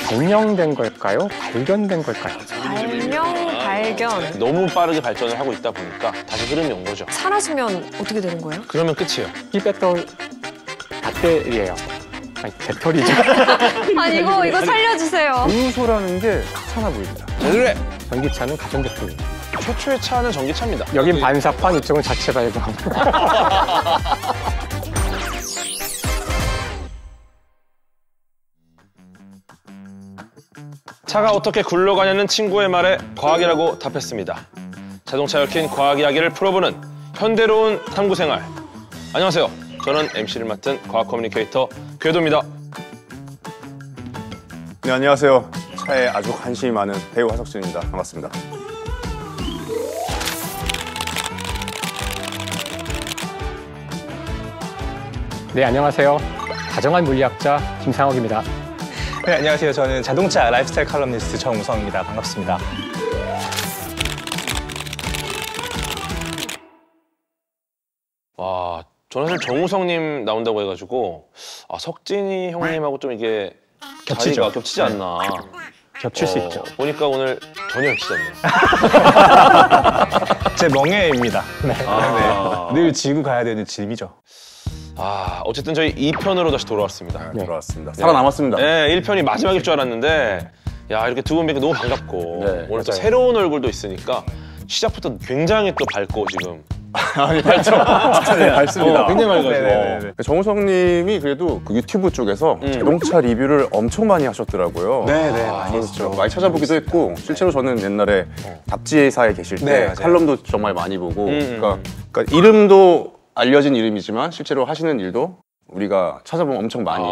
발명된 걸까요? 발견된 걸까요? 발견. 너무 빠르게 발전을 하고 있다 보니까 다시 흐름이 온 거죠. 사라지면 어떻게 되는 거예요? 그러면 끝이에요. 이 배터리예요. 아니, 배터리죠. 아니 이거 살려주세요. 정유소라는 게 차나 보입니다. 왜 그래? 전기차는 가전제품입니다. 최초의 차는 전기차입니다. 여긴 반사판, 이쪽은 자체 발광. 차가 어떻게 굴러가냐는 친구의 말에 과학이라고 답했습니다. 자동차에 얽힌 과학 이야기를 풀어보는 현대로운 탐구생활. 안녕하세요. 저는 MC를 맡은 과학 커뮤니케이터 궤도입니다. 네, 안녕하세요. 차에 아주 관심이 많은 배우 하석진입니다. 반갑습니다. 네, 안녕하세요. 다정한 물리학자 김상욱입니다. 네, 안녕하세요. 저는 자동차 라이프스타일 칼럼니스트 정우성입니다. 반갑습니다. 와, 저는 사실 정우성님 나온다고 해가지고 석진이 형님하고 좀 이게 겹치죠. 자리가 겹치지 않나. 겹칠 수 있죠. 보니까 오늘 전혀 겹치지 않네요. 제 멍해입니다. 네. 아. 늘 지고 가야 되는 짐이죠. 어쨌든 저희 2편으로 다시 돌아왔습니다. 네, 돌아왔습니다. 살아남았습니다. 네, 1편이 마지막일 줄 알았는데 야, 이렇게 두 분 뵈니까 너무 반갑고 네, 오늘 또 맞아요. 새로운 얼굴도 있으니까 시작부터 굉장히 또 밝고 지금 아니, 밝죠? 네, 밝습니다. 굉장히 밝아지고 네네네. 정우성님이 그래도 그 유튜브 쪽에서 자동차 리뷰를 엄청 많이 하셨더라고요. 네네, 많이 했죠. 많이 찾아보기도 했고 실제로 저는 옛날에 잡지회사에 계실 때 네, 맞아요. 칼럼도 정말 많이 보고 그러니까 이름도 알려진 이름이지만 실제로 하시는 일도 우리가 찾아보면 엄청 많이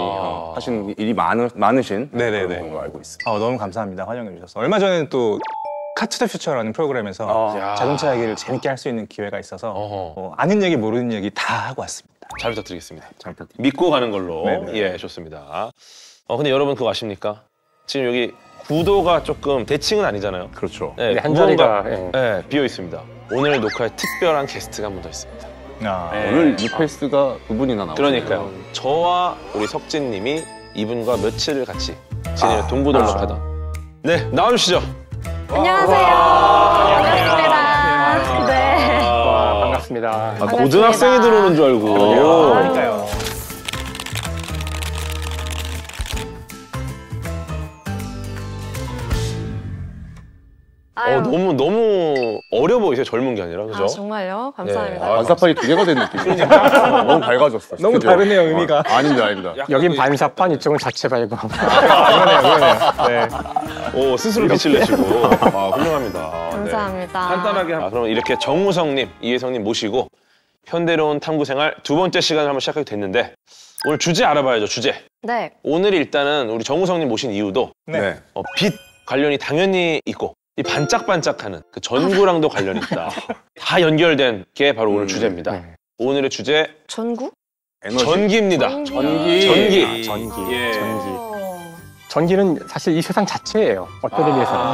하시는 일이 많으신 네네네. 그런 걸 알고 있습니다. 너무 감사합니다. 환영해 주셔서. 얼마 전에는 또 카투 더 퓨처라는 프로그램에서 자동차 얘기를 재밌게 할 수 있는 기회가 있어서 아는 얘기 모르는 얘기 다 하고 왔습니다. 잘 부탁드리겠습니다. 믿고 가는 걸로. 네네. 예, 좋습니다. 근데 여러분 그거 아십니까? 지금 여기 구도가 조금 대칭은 아니잖아요. 그렇죠. 네, 한 자리가 네, 비어 있습니다. 오늘 녹화에 특별한 게스트가 한 분 더 있습니다. 네. 오늘 뉴페이스가 두 분이나 나오죠. 그러니까요. 저와 우리 석진님이 이분과 며칠을 같이 지내는 동고동락하다. 네, 나와주시죠. 안녕하세요. 반갑습니다. 네. 와, 반갑습니다. 고등학생이 들어오는 줄 알고. 그러니까요. 아유. 너무 어려 보이세요. 젊은 게 아니라, 그죠? 정말요? 감사합니다. 반사판이 두 개가 된 느낌이니까 너무 밝아졌어. 너무 그죠? 다르네요, 의미가. 아닙니다. 여긴 반사판, 이쪽은 자체 발광. 그러네요. 네. 스스로 빛을 내시고. 훌륭합니다. 감사합니다. 간단하게 그럼 이렇게 정우성님, 이혜성님 모시고 현대로운 탐구생활 두 번째 시간을 한번 시작하게 됐는데 오늘 주제 알아봐야죠, 주제. 네. 오늘 일단은 우리 정우성님 모신 이유도 네. 빛 관련이 당연히 있고 이 반짝반짝하는 그 전구랑도 관련이 있다. 다 연결된 게 바로 오늘 주제입니다. 네. 오늘의 주제 전구? 에너지. 전기입니다. 전기. 전기. 예. 전기는 사실 이 세상 자체예요. 어떤 의미에서는.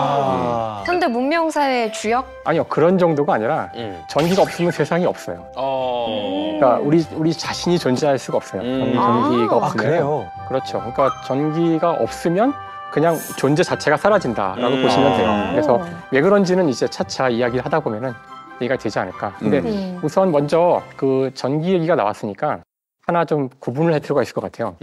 현대 문명사회의 주역? 아니요, 그런 정도가 아니라 전기가 없으면 세상이 없어요. 그러니까 우리 자신이 존재할 수가 없어요. 전기가 없으면. 그래요? 그렇죠. 그러니까 전기가 없으면 그냥 존재 자체가 사라진다라고 보시면 돼요. 그래서 왜 그런지는 이제 차차 이야기를 하다 보면은 이해가 되지 않을까. 근데 우선 먼저 그 전기 얘기가 나왔으니까 하나 좀 구분을 할 필요가 있을 것 같아요.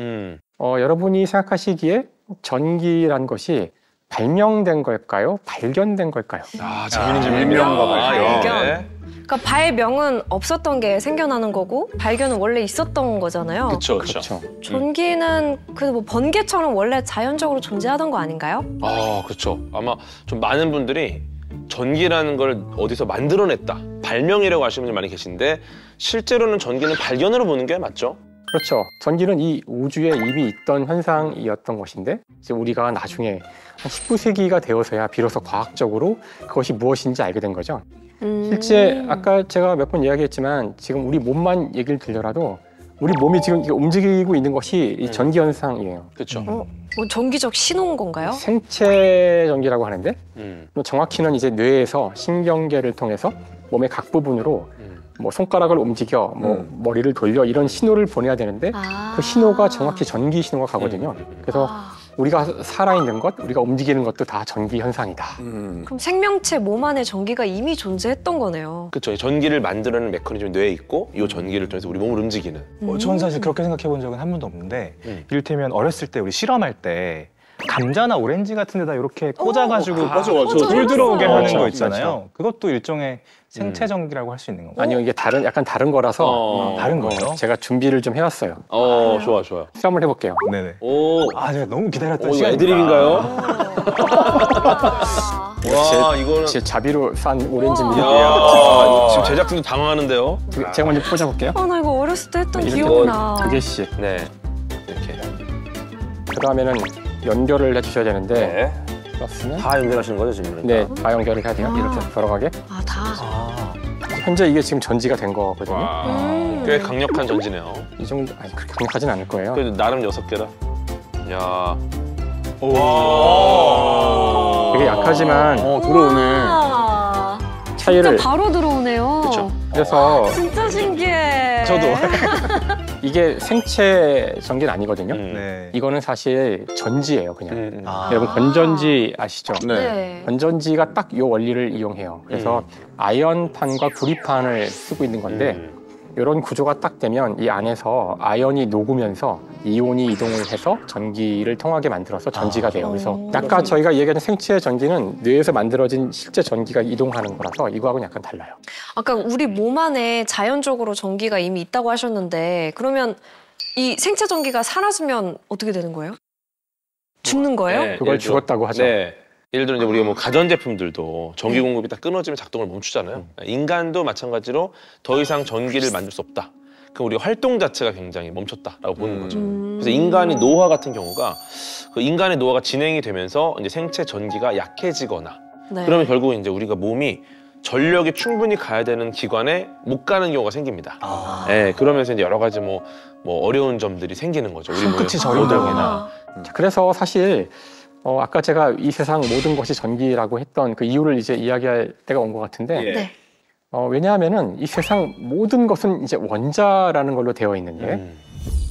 여러분이 생각하시기에 전기란 것이 발명된 걸까요? 발견된 걸까요? 재밌는 질문입니다. 발명과 발견. 네. 그러니까 발명은 없었던 게 생겨나는 거고 발견은 원래 있었던 거잖아요. 그렇죠. 전기는 그래도 뭐 번개처럼 원래 자연적으로 존재하던 거 아닌가요? 그렇죠. 아마 좀 많은 분들이 전기라는 걸 어디서 만들어냈다, 발명이라고 하시는 분들이 많이 계신데 실제로는 전기는 발견으로 보는 게 맞죠? 그렇죠. 전기는 이 우주에 이미 있던 현상이었던 것인데 이제 우리가 나중에 한 19세기가 되어서야 비로소 과학적으로 그것이 무엇인지 알게 된 거죠. 실제 아까 제가 몇 번 이야기했지만 지금 우리 몸만 얘기를 들더라도 우리 몸이 지금 움직이고 있는 것이 이 전기 현상이에요. 그렇죠. 뭐 전기적 신호인 건가요? 생체 전기라고 하는데 정확히는 이제 뇌에서 신경계를 통해서 몸의 각 부분으로 뭐 손가락을 움직여, 뭐 머리를 돌려 이런 신호를 보내야 되는데 그 신호가 정확히 전기 신호가 가거든요. 그래서 우리가 살아있는 것, 우리가 움직이는 것도 다 전기 현상이다. 그럼 생명체 몸 안에 전기가 이미 존재했던 거네요. 그렇죠. 전기를 만들어내는 메커니즘이 뇌에 있고 이 전기를 통해서 우리 몸을 움직이는. 저는 사실 그렇게 생각해 본 적은 한 번도 없는데 이를테면 어렸을 때 우리 실험할 때 감자나 오렌지 같은 데다 이렇게 꽂아가지고 물 들어오게 하는 거 있잖아요. 그것도 일종의 생체 전기라고 할 수 있는 건가요? 아니요, 이게 약간 다른 거라서 다른 거예요? 제가 준비를 좀 해왔어요. 좋아, 좋아요. 실험을 해볼게요. 네네. 오, 제가 너무 기다렸던 이거 시간입니다. 애드립인가요? 와, 이거는. 제 자비로 싼 오렌지입니다. 이야, 지금 제작진도 당황하는데요. 제가 먼저 꽂아볼게요. 나 이거 어렸을 때 했던 이렇게 기억이 나. 2개씩. 네. 이렇게. 그 다음에는 연결을 해주셔야 되는데 네. 플러스는 다 연결하시는 거죠, 지금? 네, 다 연결을 해야 돼요. 이렇게 돌아가게. 현재 이게 지금 전지가 된 거거든요. 와, 꽤 강력한 전지네요. 이 정도, 아니 그렇게 강력하진 않을 거예요. 그래도 나름 6개라. 야. 되게 약하지만 들어오네. 차이를 진짜 바로 들어오네요. 그쵸. 그래서 진짜 신기해. 저도. 이게 생체 전기는 아니거든요. 네. 이거는 사실 전지예요, 그냥. 아. 여러분 건전지 아시죠? 네. 건전지가 딱 이 원리를 이용해요. 그래서 아연판과 구리판을 쓰고 있는 건데 이런 구조가 딱 되면 이 안에서 아연이 녹으면서 이온이 이동을 해서 전기를 통하게 만들어서 전지가 돼요. 그래서 아까 저희가 얘기하는 생체 전기는 뇌에서 만들어진 실제 전기가 이동하는 거라서 이거하고는 약간 달라요. 아까 우리 몸 안에 자연적으로 전기가 이미 있다고 하셨는데 그러면 이 생체 전기가 사라지면 어떻게 되는 거예요? 죽는 거예요? 네, 그걸 예를 들어- 죽었다고 하죠. 네. 예를 들어 이제 우리가 뭐 가전제품들도 전기 공급이 딱 끊어지면 작동을 멈추잖아요. 인간도 마찬가지로 더 이상 전기를 만들 수 없다. 그럼 우리 활동 자체가 굉장히 멈췄다라고 보는 거죠. 그래서 인간의 노화 같은 경우가 그 인간의 노화가 진행이 되면서 이제 생체 전기가 약해지거나 네. 그러면 결국 이제 우리가 몸이 전력이 충분히 가야 되는 기관에 못 가는 경우가 생깁니다. 네, 그러면서 이제 여러 가지 뭐 어려운 점들이 생기는 거죠. 우리 손끝이 몸의 저린다거나. 노동이나. 자, 그래서 사실 아까 제가 이 세상 모든 것이 전기라고 했던 그 이유를 이제 이야기할 때가 온 것 같은데 네. 왜냐하면은 이 세상 모든 것은 이제 원자라는 걸로 되어 있는데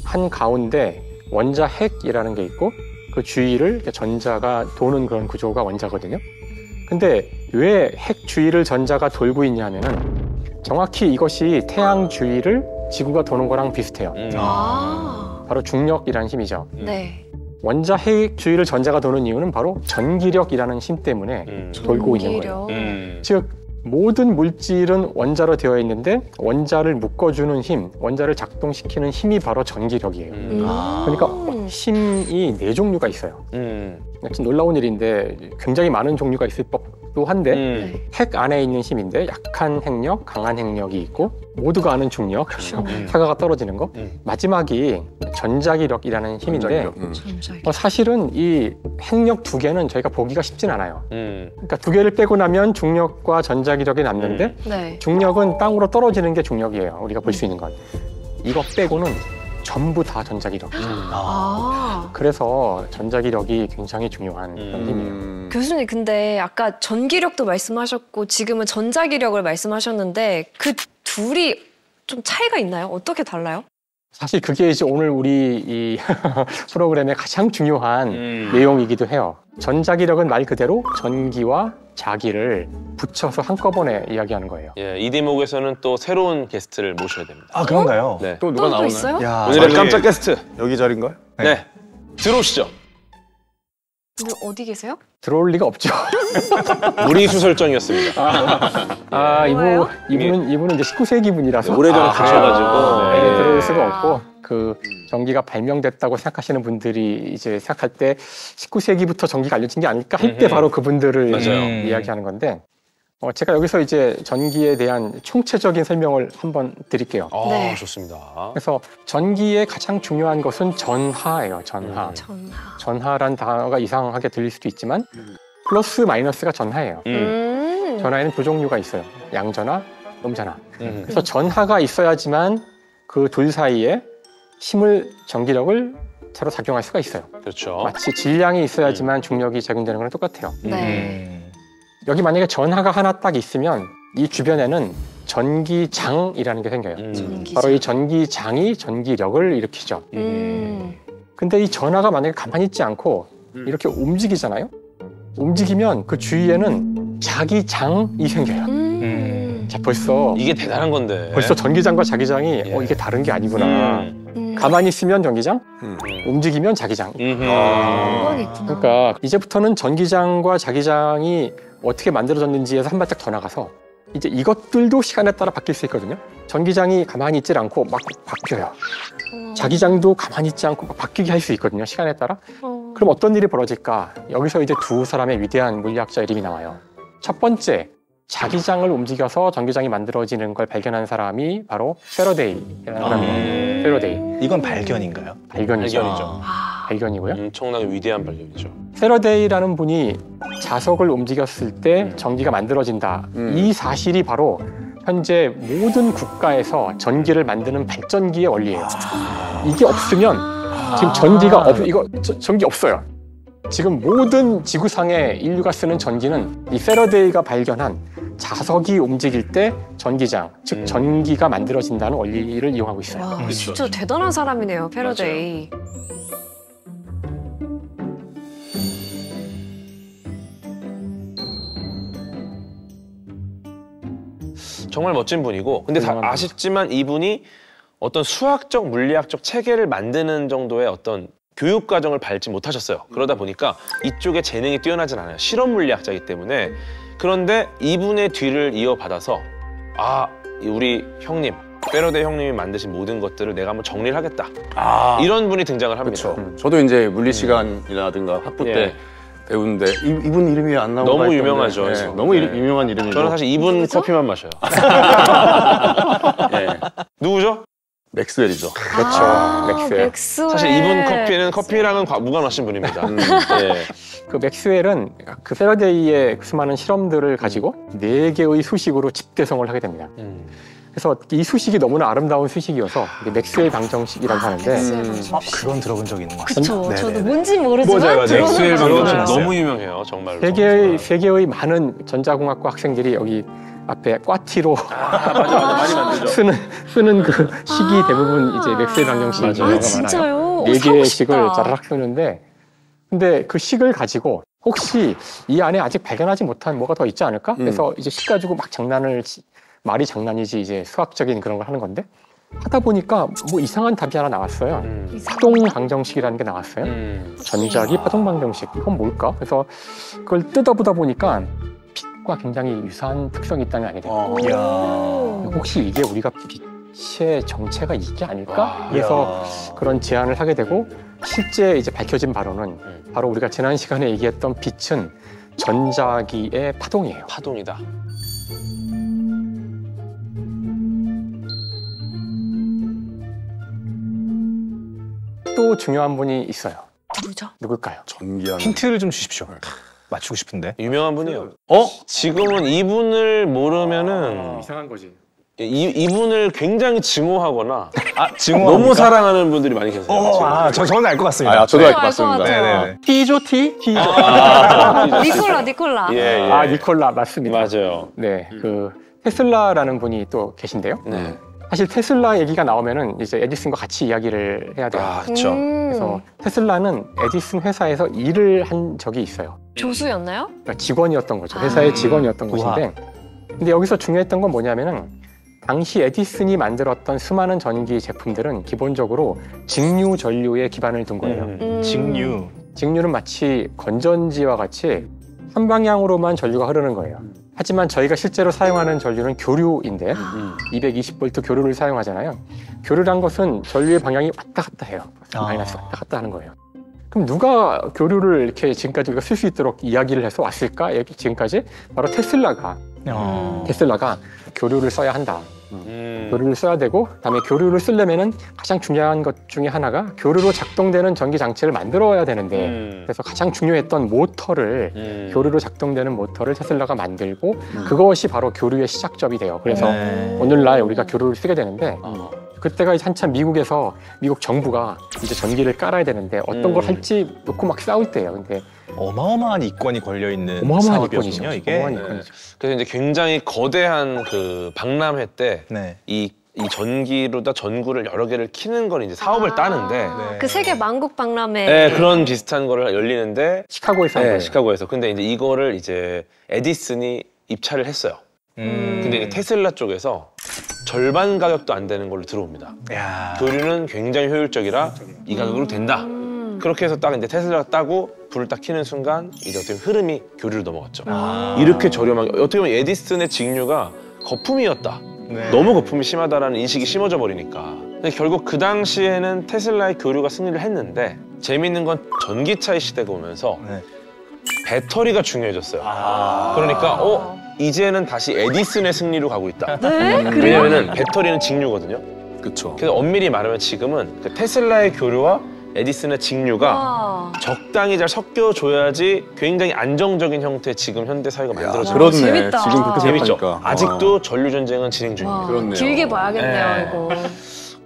한 가운데 원자 핵이라는 게 있고 그 주위를 이렇게 전자가 도는 그런 구조가 원자거든요. 근데 왜 핵 주위를 전자가 돌고 있냐면은 정확히 이것이 태양 주위를 지구가 도는 거랑 비슷해요. 바로 중력이라는 힘이죠. 네. 원자 핵 주위를 전자가 도는 이유는 바로 전기력이라는 힘 때문에 돌고 있는 거예요. 즉 모든 물질은 원자로 되어 있는데 원자를 묶어주는 힘, 원자를 작동시키는 힘이 바로 전기력이에요. 그러니까 힘이 4종류가 있어요. 좀 놀라운 일인데 굉장히 많은 종류가 있을 법도 한데 핵 안에 있는 힘인데 약한 핵력, 강한 핵력이 있고 모두가 아는 중력, 사과가 떨어지는 거. 마지막이 전자기력이라는 힘인데 사실은 이 핵력 2개는 저희가 보기가 쉽진 않아요. 그러니까 2개를 빼고 나면 중력과 전자기력이 남는데 네. 중력은 땅으로 떨어지는 게 중력이에요. 우리가 볼 수 있는 건. 이거 빼고는 전부 다 전자기력이에요. 그래서 전자기력이 굉장히 중요한 그런 힘이에요. 교수님 근데 아까 전기력도 말씀하셨고 지금은 전자기력을 말씀하셨는데 그 둘이 좀 차이가 있나요? 어떻게 달라요? 사실 그게 이제 오늘 우리 이 프로그램의 가장 중요한 내용이기도 해요. 전자기력은 말 그대로 전기와 자기를 붙여서 한꺼번에 이야기하는 거예요. 예, 이 대목에서는 또 새로운 게스트를 모셔야 됩니다. 아, 그런가요? 네. 또 누가 또 나오나요? 있어요? 야, 오늘의 깜짝 게스트. 여기 자리인가요? 네. 들어오시죠. 오늘 어디 계세요? 들어올 리가 없죠. 무리수 설정이었습니다. 뭐예요? 이분은 이제 19세기 분이라서 오래전에 가셔가지고. 네. 네. 들어올 수가 없고 그 전기가 발명됐다고 생각하시는 분들이 이제 생각할 때 19세기부터 전기가 알려진 게 아닐까 할 때 바로 그분들을 맞아요. 이야기하는 건데 제가 여기서 이제 전기에 대한 총체적인 설명을 한번 드릴게요. 네. 좋습니다. 그래서 전기의 가장 중요한 것은 전하예요. 전하. 전하란 단어가 이상하게 들릴 수도 있지만 플러스 마이너스가 전하예요. 전하에는 2종류가 있어요. 양전하, 음전하. 그래서 전하가 있어야지만 그 둘 사이에 힘을, 전기력을 서로 작용할 수가 있어요. 그렇죠. 마치 질량이 있어야지만 중력이 적용되는 거랑 똑같아요. 네. 여기 만약에 전하가 하나 딱 있으면 이 주변에는 전기장이라는 게 생겨요. 바로 이 전기장이 전기력을 일으키죠. 근데 이 전하가 만약에 가만히 있지 않고 이렇게 움직이잖아요. 움직이면 그 주위에는 자기장이 생겨요. 자, 벌써 이게 대단한 건데. 전기장과 자기장이 이게 다른 게 아니구나. 가만히 있으면 전기장, 움직이면 자기장. 연관이 있구나. 그러니까 이제부터는 전기장과 자기장이 어떻게 만들어졌는지에서 한 발짝 더 나가서 이제 이것들도 시간에 따라 바뀔 수 있거든요. 전기장이 가만히 있질 않고 막 바뀌어요. 자기장도 가만히 있지 않고 막 바뀌게 할 수 있거든요. 시간에 따라. 그럼 어떤 일이 벌어질까? 여기서 이제 두 사람의 위대한 물리학자 이름이 나와요. 첫 번째, 자기장을 움직여서 전기장이 만들어지는 걸 발견한 사람이 바로 페러데이라는 사람이에요. 페러데이. 이건 발견인가요? 발견이죠. 발견이고요. 엄청나게 위대한 발견이죠. 페러데이라는 분이 자석을 움직였을 때 전기가 만들어진다. 이 사실이 바로 현재 모든 국가에서 전기를 만드는 발전기의 원리예요. 이게 없으면 지금 전기 없어요. 지금 모든 지구상의 인류가 쓰는 전기는 이 페러데이가 발견한 자석이 움직일 때 전기장, 즉 전기가 만들어진다는 원리를 이용하고 있어요. 와, 진짜 대단한 사람이네요, 페러데이. 정말 멋진 분이고, 근데 다 아쉽지만 이분이 어떤 수학적, 물리학적 체계를 만드는 정도의 어떤 교육 과정을 밟지 못하셨어요. 그러다 보니까 이쪽에 재능이 뛰어나진 않아요. 실험 물리학자이기 때문에. 그런데 이분의 뒤를 이어받아서 우리 형님, 페러데이 형님이 만드신 모든 것들을 내가 한번 정리를 하겠다. 이런 분이 등장을 합니다. 그렇죠. 저도 이제 물리 시간이라든가 학부 때 배우는데 이분 이름이 안 나오고 너무 유명하죠. 네, 너무 유명한 이름이죠. 저는 사실 이분 커피만 마셔요. 네. 누구죠? 맥스웰이죠. 그렇죠. 맥스웰. 사실 이분 커피는 커피랑은 무관하신 분입니다. 그 맥스웰은 그 페러데이의 수많은 실험들을 가지고 4개의 수식으로 집대성을 하게 됩니다. 그래서 이 수식이 너무나 아름다운 수식이어서 맥스웰 방정식이라고 하는데 그건 들어본 적 있는 것 그쵸. 같습니다. 저도 뭔지 모르지만 맞아요. 맥스웰 들어는 방정식 알아요. 너무 유명해요, 정말로. 세계의 많은 전자공학과 학생들이 여기 앞에 꽈티로 많이 만들죠. 쓰는 그 식이 대부분 이제 맥스웰 방정식이 아, 진짜요? 4개의 식을 자라락 쓰는데 근데 그 식을 가지고 혹시 이 안에 아직 발견하지 못한 뭐가 더 있지 않을까? 그래서 이제 식 가지고 막 말이 장난이지 이제 수학적인 그런 걸 하는 건데 하다 보니까 뭐 이상한 답이 하나 나왔어요. 파동 방정식이라는 게 나왔어요. 전자기 파동 방정식. 이건 뭘까? 그래서 그걸 뜯어보다 보니까 빛과 굉장히 유사한 특성이 있다는 게 알게 돼요. 혹시 이게 우리가 빛의 정체가 이게 아닐까? 그래서 그런 제안을 하게 되고 실제 이제 밝혀진 바로는 바로 우리가 지난 시간에 얘기했던 빛은 전자기의 파동이에요. 파동이다. 또 중요한 분이 있어요. 누구죠? 누굴까요? 전기하는. 힌트를 좀 주십시오. 맞추고 싶은데. 유명한 분이에요. 지금은 이분을 모르면은 이상한 거지. 이분을 굉장히 증오하거나 증오합니까? 너무 사랑하는 분들이 많이 계세요. 저는 알 것 같습니다. 저도 알 것 알 것 같습니다. 같아요. 네네. T죠, T? 니콜라. 예. 니콜라 맞습니다. 맞아요. 네, 그 테슬라라는 분이 또 계신데요. 네. 사실 테슬라 얘기가 나오면은 이제 에디슨과 같이 이야기를 해야 돼요. 그렇죠. 그래서 테슬라는 에디슨 회사에서 일을 한 적이 있어요. 조수였나요? 그러니까 직원이었던 거죠. 회사의 직원이었던 것인데, 근데 여기서 중요했던 건 뭐냐면은 당시 에디슨이 만들었던 수많은 전기 제품들은 기본적으로 직류 전류에 기반을 둔 거예요. 직류. 직류는 마치 건전지와 같이 한 방향으로만 전류가 흐르는 거예요. 하지만 저희가 실제로 사용하는 전류는 교류인데 220V 교류를 사용하잖아요. 교류란 것은 전류의 방향이 왔다 갔다 해요. 마이너스 왔다 갔다 하는 거예요. 그럼 누가 교류를 이렇게 지금까지 우리가 쓸 수 있도록 이야기를 해서 왔을까? 지금까지 바로 테슬라가 교류를 써야 한다. 교류를 써야 되고, 그다음에 교류를 쓰려면은 가장 중요한 것 중에 하나가 교류로 작동되는 전기 장치를 만들어야 되는데, 그래서 가장 중요했던 모터를 교류로 작동되는 모터를 테슬라가 만들고 그것이 바로 교류의 시작점이 돼요. 그래서 오늘날 우리가 교류를 쓰게 되는데 그때가 한참 미국 정부가 이제 전기를 깔아야 되는데 어떤 걸 할지 놓고 막 싸울 때예요. 근데 어마어마한 이권이 걸려 있는 어마어마한 사업이거든요, 이권이죠. 이게. 어마어마한 이권이죠. 그래서 이제 굉장히 거대한 그 박람회 때 이 이 전기로다 전구를 여러 개를 키는 걸 이제 사업을 따는데 네. 그 세계 만국박람회. 네, 그런 비슷한 거를 열리는데 시카고에서 한 네, 거예요. 시카고에서. 근데 이제 이거를 이제 에디슨이 입찰을 했어요. 근데 이제 테슬라 쪽에서 절반 가격도 안 되는 걸로 들어옵니다. 야. 교류는 굉장히 효율적이라 이 가격으로 된다. 그렇게 해서 딱 이제 테슬라가 따고 불을 딱 켜는 순간 이제 어떻게 흐름이 교류로 넘어갔죠. 이렇게 저렴하게 어떻게 보면 에디슨의 직류가 거품이었다. 네. 너무 거품이 심하다라는 인식이 심어져 버리니까. 근데 결국 그 당시에는 테슬라의 교류가 승리를 했는데 재미있는 건 전기차의 시대가 오면서 네. 배터리가 중요해졌어요. 그러니까 이제는 다시 에디슨의 승리로 가고 있다. 네? 그래요? 왜냐면은 배터리는 직류거든요. 그쵸. 그래서 엄밀히 말하면 지금은 그 테슬라의 교류와 에디슨의 직류가 와. 적당히 잘 섞여줘야지 굉장히 안정적인 형태의 지금 현대 사회가 만들어져요. 그렇- 그렇네. 재밌다. 지금 그렇게 재밌죠? 생각하니까. 아직도 전류 전쟁은 진행 와, 중입니다. 그렇네요. 길게 봐야겠네요, 네. 이거.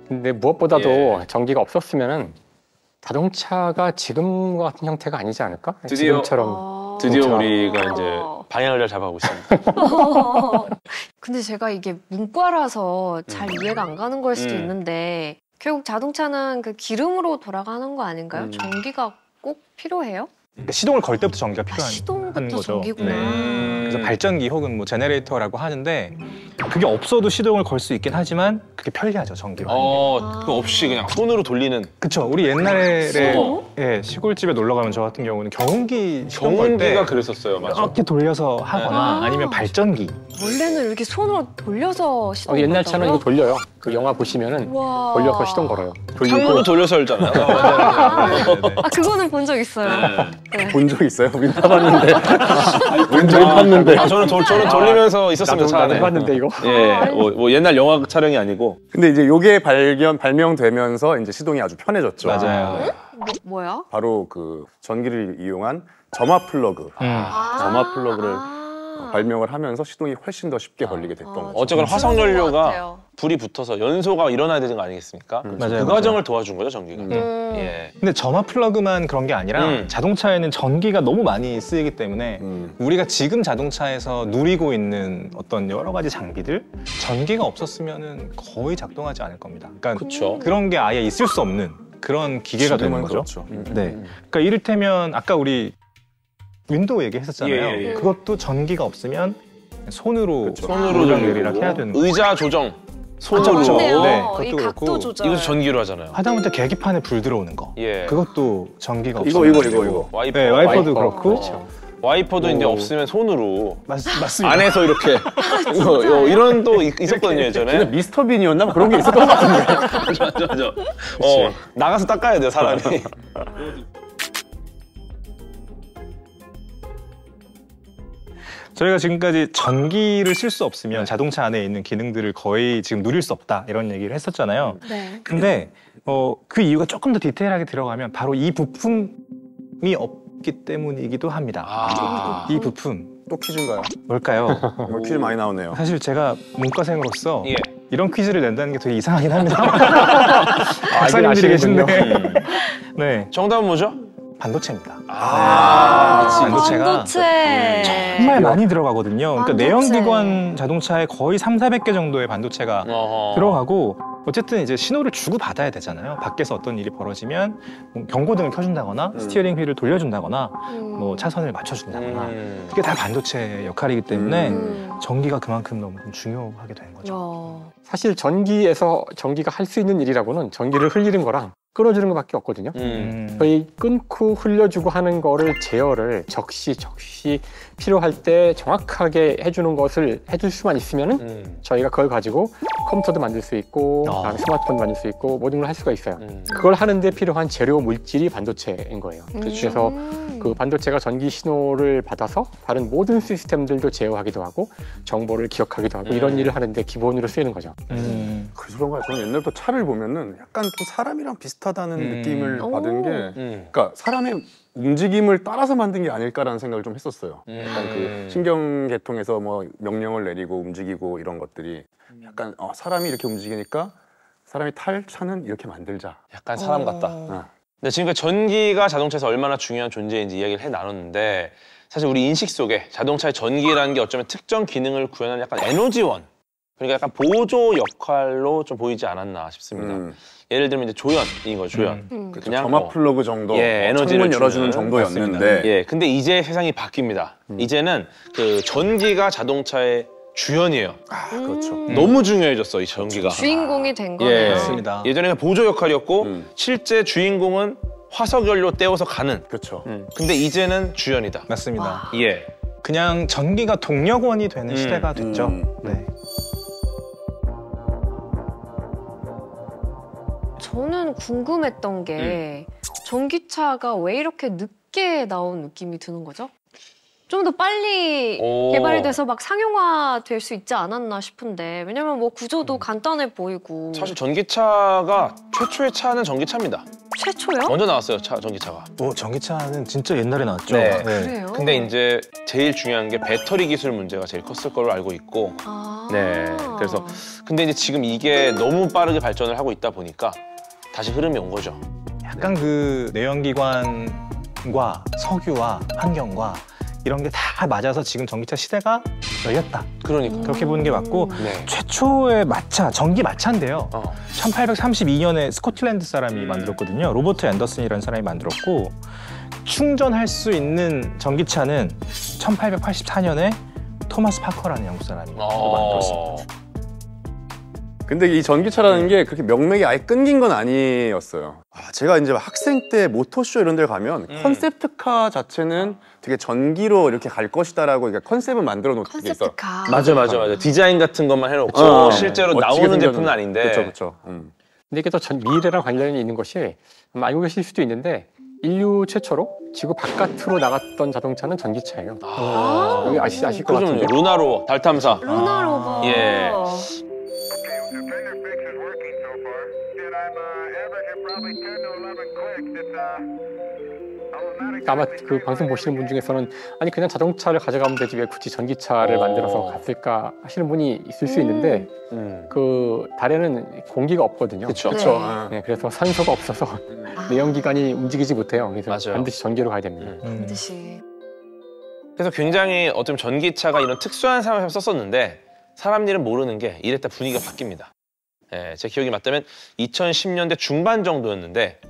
근데 무엇보다도 예. 전기가 없었으면은 자동차가 지금과 같은 형태가 아니지 않을까? 드디어- 지금처럼 드디어 그렇죠. 우리가 이제 방향을 잘 잡아가고 있습니다. 근데 제가 이게 문과라서 잘 이해가 안 가는 걸 수도 음. 있는데 결국 자동차는 그 기름으로 돌아가는 거 아닌가요? 전기가 꼭 필요해요? 그러니까 시동을 걸 때부터 전기가 필요한 시동부터 거죠. 전기구나. 네. 그래서 발전기 혹은 뭐 제네레이터라고 하는데 그게 없어도 시동을 걸 수 있긴 하지만 그게 편리하죠, 전기로. 그거 없이 그냥 손으로 돌리는 그쵸. 우리 옛날에 손으로? 예, 시골집에 놀러 가면 저 같은 경우는 경운기 시동 걸 때 경운기가 그랬었어요, 맞아. 이렇게 돌려서 하거나 아니면 발전기. 원래는 이렇게 손으로 돌려서 시동 옛날 차는 이거 걸었다고요? 돌려요. 그 영화 보시면은 와. 돌려서 시동 걸어요. 창문도 돌려서 열잖아요. 아 그거는 본 적 있어요. 네. 본 적 있어요? 우린 타봤는데. 우린 타봤는데. 저는 돌리면서 있었습니다, 차 나도 안에. 해봤는데 이거. 예, 뭐 옛날 영화 촬영이 아니고. 근데 이제 요게 발명되면서 이제 시동이 아주 편해졌죠. 맞아요. 뭐야? 바로 그 전기를 이용한 점화 플러그. 점화 플러그를 발명을 하면서 시동이 훨씬 더 쉽게 걸리게 됐던 거죠. 어쨌거나 들어본 화석 것 연료가 같아요. 불이 붙어서 연소가 일어나야 되는 거 아니겠습니까? 맞아요, 그 맞아요. 과정을 도와준 거죠, 전기가. 음. 예. 근데 점화 플러그만 그런 게 아니라 자동차에는 전기가 너무 많이 쓰이기 때문에 우리가 지금 자동차에서 누리고 있는 어떤 여러 가지 장비들 전기가 없었으면은 거의 작동하지 않을 겁니다. 그러니까 그쵸. 그런 게 아예 있을 수 없는 그런 기계가 되는 지금은 거죠. 그렇죠. 네. 그러니까 이를테면 아까 우리 윈도우 얘기했었잖아요. 예, 예. 그것도 전기가 없으면 손으로 손으로 내리락 해야 되는 거죠. 의자 조정 손으로. 그쵸. 맞네요. 네, 이 그것도 각도 그렇고. 조절. 이것도 전기로 하잖아요. 하다못해 계기판에 불 들어오는 거. 예. 그것도 전기가 이거, 없으면 이거. 와이퍼. 네, 와이퍼도 와이퍼. 그렇고. 그렇죠. 와이퍼도 이제 없으면 손으로 맞습니다. 안에서 이렇게 이런 또 있었거든요, 예전에. 근데 미스터 빈이었나? 뭐 그런 게 있었던 것 같은데. 맞아. 나가서 닦아야 돼요, 사람이. 저희가 지금까지 전기를 쓸 수 없으면 자동차 안에 있는 기능들을 거의 지금 누릴 수 없다 이런 얘기를 했었잖아요. 네. 근데 그 이유가 조금 더 디테일하게 들어가면 바로 이 부품이 없기 때문이기도 합니다. 이 부품 또 퀴즈인가요? 뭘까요? 오늘 퀴즈 많이 나오네요. 사실 제가 문과생으로서 예. 이런 퀴즈를 낸다는 게 되게 이상하긴 합니다. 박사님들이 계신데. 네, 정답은 뭐죠? 반도체입니다. 반도체가. 반도체. 정말 많이 들어가거든요. 그러니까 반도체. 내연기관 자동차에 거의 3,400개 정도의 반도체가 어허. 들어가고 어쨌든 이제 신호를 주고 받아야 되잖아요. 밖에서 어떤 일이 벌어지면 뭐 경고등을 켜준다거나 스티어링 휠을 돌려준다거나 뭐 차선을 맞춰준다거나 그게 다 반도체 역할이기 때문에 전기가 그만큼 너무 중요하게 되는 거죠. 야. 사실 전기에서 전기가 할 수 있는 일이라고는 전기를 흘리는 거랑 끌어주는 것밖에 없거든요. 저희 끊고 흘려주고 하는 거를 제어를 적시 필요할 때 정확하게 해주는 것을 해줄 수만 있으면은 저희가 그걸 가지고 컴퓨터도 만들 수 있고 그다음에 스마트폰도 만들 수 있고 모든 걸 할 수가 있어요. 그걸 하는데 필요한 재료 물질이 반도체인 거예요. 그래서 그 반도체가 전기 신호를 받아서 다른 모든 시스템들도 제어하기도 하고 정보를 기억하기도 하고 이런 일을 하는데 기본으로 쓰이는 거죠. 그래서 그런 거예요. 저는 옛날부터 차를 보면은 약간 좀 사람이랑 비슷하다는 느낌을 받은 게 그러니까 사람의 움직임을 따라서 만든 게 아닐까라는 생각을 좀 했었어요. 약간 그 신경계통에서 뭐 명령을 내리고 움직이고 이런 것들이 약간 사람이 이렇게 움직이니까 사람이 탈 차는 이렇게 만들자. 약간 사람 같다. 근데 지금까지 전기가 자동차에서 얼마나 중요한 존재인지 이야기를 해 나눴는데 사실 우리 인식 속에 자동차의 전기라는 게 어쩌면 특정 기능을 구현하는 약간 에너지원 그러니까 약간 보조 역할로 좀 보이지 않았나 싶습니다. 예를 들면 이제 조연인 거죠, 조연. 그냥 점화 플러그 정도, 에너지를 창문 열어주는 주는, 정도였는데, 예, 근데 이제 세상이 바뀝니다. 이제는 그 전기가 자동차의 주연이에요. 그렇죠. 너무 중요해졌어, 이 전기가. 주인공이 된 예, 거네요. 맞습니다. 예전에는 보조 역할이었고 실제 주인공은 화석 연료 떼어서 가는. 그렇죠. 근데 이제는 주연이다. 맞습니다. 예. 그냥 전기가 동력원이 되는 시대가 됐죠. 네. 저는 궁금했던 게 전기차가 왜 이렇게 늦게 나온 느낌이 드는 거죠? 좀 더 빨리 개발돼서 막 상용화 될 수 있지 않았나 싶은데 왜냐면 뭐 구조도 간단해 보이고 사실 전기차가 최초의 차는 전기차입니다. 최초요? 먼저 나왔어요, 전기차가. 전기차는 진짜 옛날에 나왔죠. 네. 그래요? 근데 이제 제일 중요한 게 배터리 기술 문제가 제일 컸을 걸로 알고 있고 네. 그래서 근데 이제 지금 이게 너무 빠르게 발전을 하고 있다 보니까 다시 흐름이 온 거죠. 약간 그 내연기관과 석유와 환경과 이런 게 다 맞아서 지금 전기차 시대가 열렸다. 그러니까. 그렇게 보는 게 맞고 네. 최초의 마차, 전기 마차인데요. 1832년에 스코틀랜드 사람이 만들었거든요. 로버트 앤더슨이라는 사람이 만들었고 충전할 수 있는 전기차는 1884년에 토마스 파커라는 영국 사람이 만들었습니다. 근데 이 전기차라는 게 그렇게 명맥이 아예 끊긴 건 아니었어요. 제가 이제 학생 때 모터쇼 이런 데 가면 컨셉트카 자체는 되게 전기로 이렇게 갈 것이다라고 컨셉을 만들어 놓은 게 있어. 컨셉트카. 맞아. 디자인 같은 것만 해놓고 실제로 나오는 제품은 아닌데. 그렇죠. 근데 이게 또 미래랑 관련이 있는 것이 알고 계실 수도 있는데 인류 최초로 지구 바깥으로 나갔던 자동차는 전기차예요. 여기 아실 것 같은데. 루나로 달 탐사. 루나 로버. 예. 아마 그 방송 보시는 분 중에서는 아니 그냥 자동차를 가져가면 되지 왜 굳이 전기차를 만들어서 갔을까 하시는 분이 있을 수 있는데 그 달에는 공기가 없거든요. 그렇죠. 네, 그래서 산소가 없어서 내연기관이 움직이지 못해요. 그래서 맞아요. 반드시 전기로 가야 됩니다. 반드시. 그래서 굉장히 어쩌면 전기차가 이런 특수한 상황에서 썼었는데 사람 일은 모르는 게 이랬다 분위기가 바뀝니다. 예, 제 기억이 맞다면 2010년대 중반 정도였는데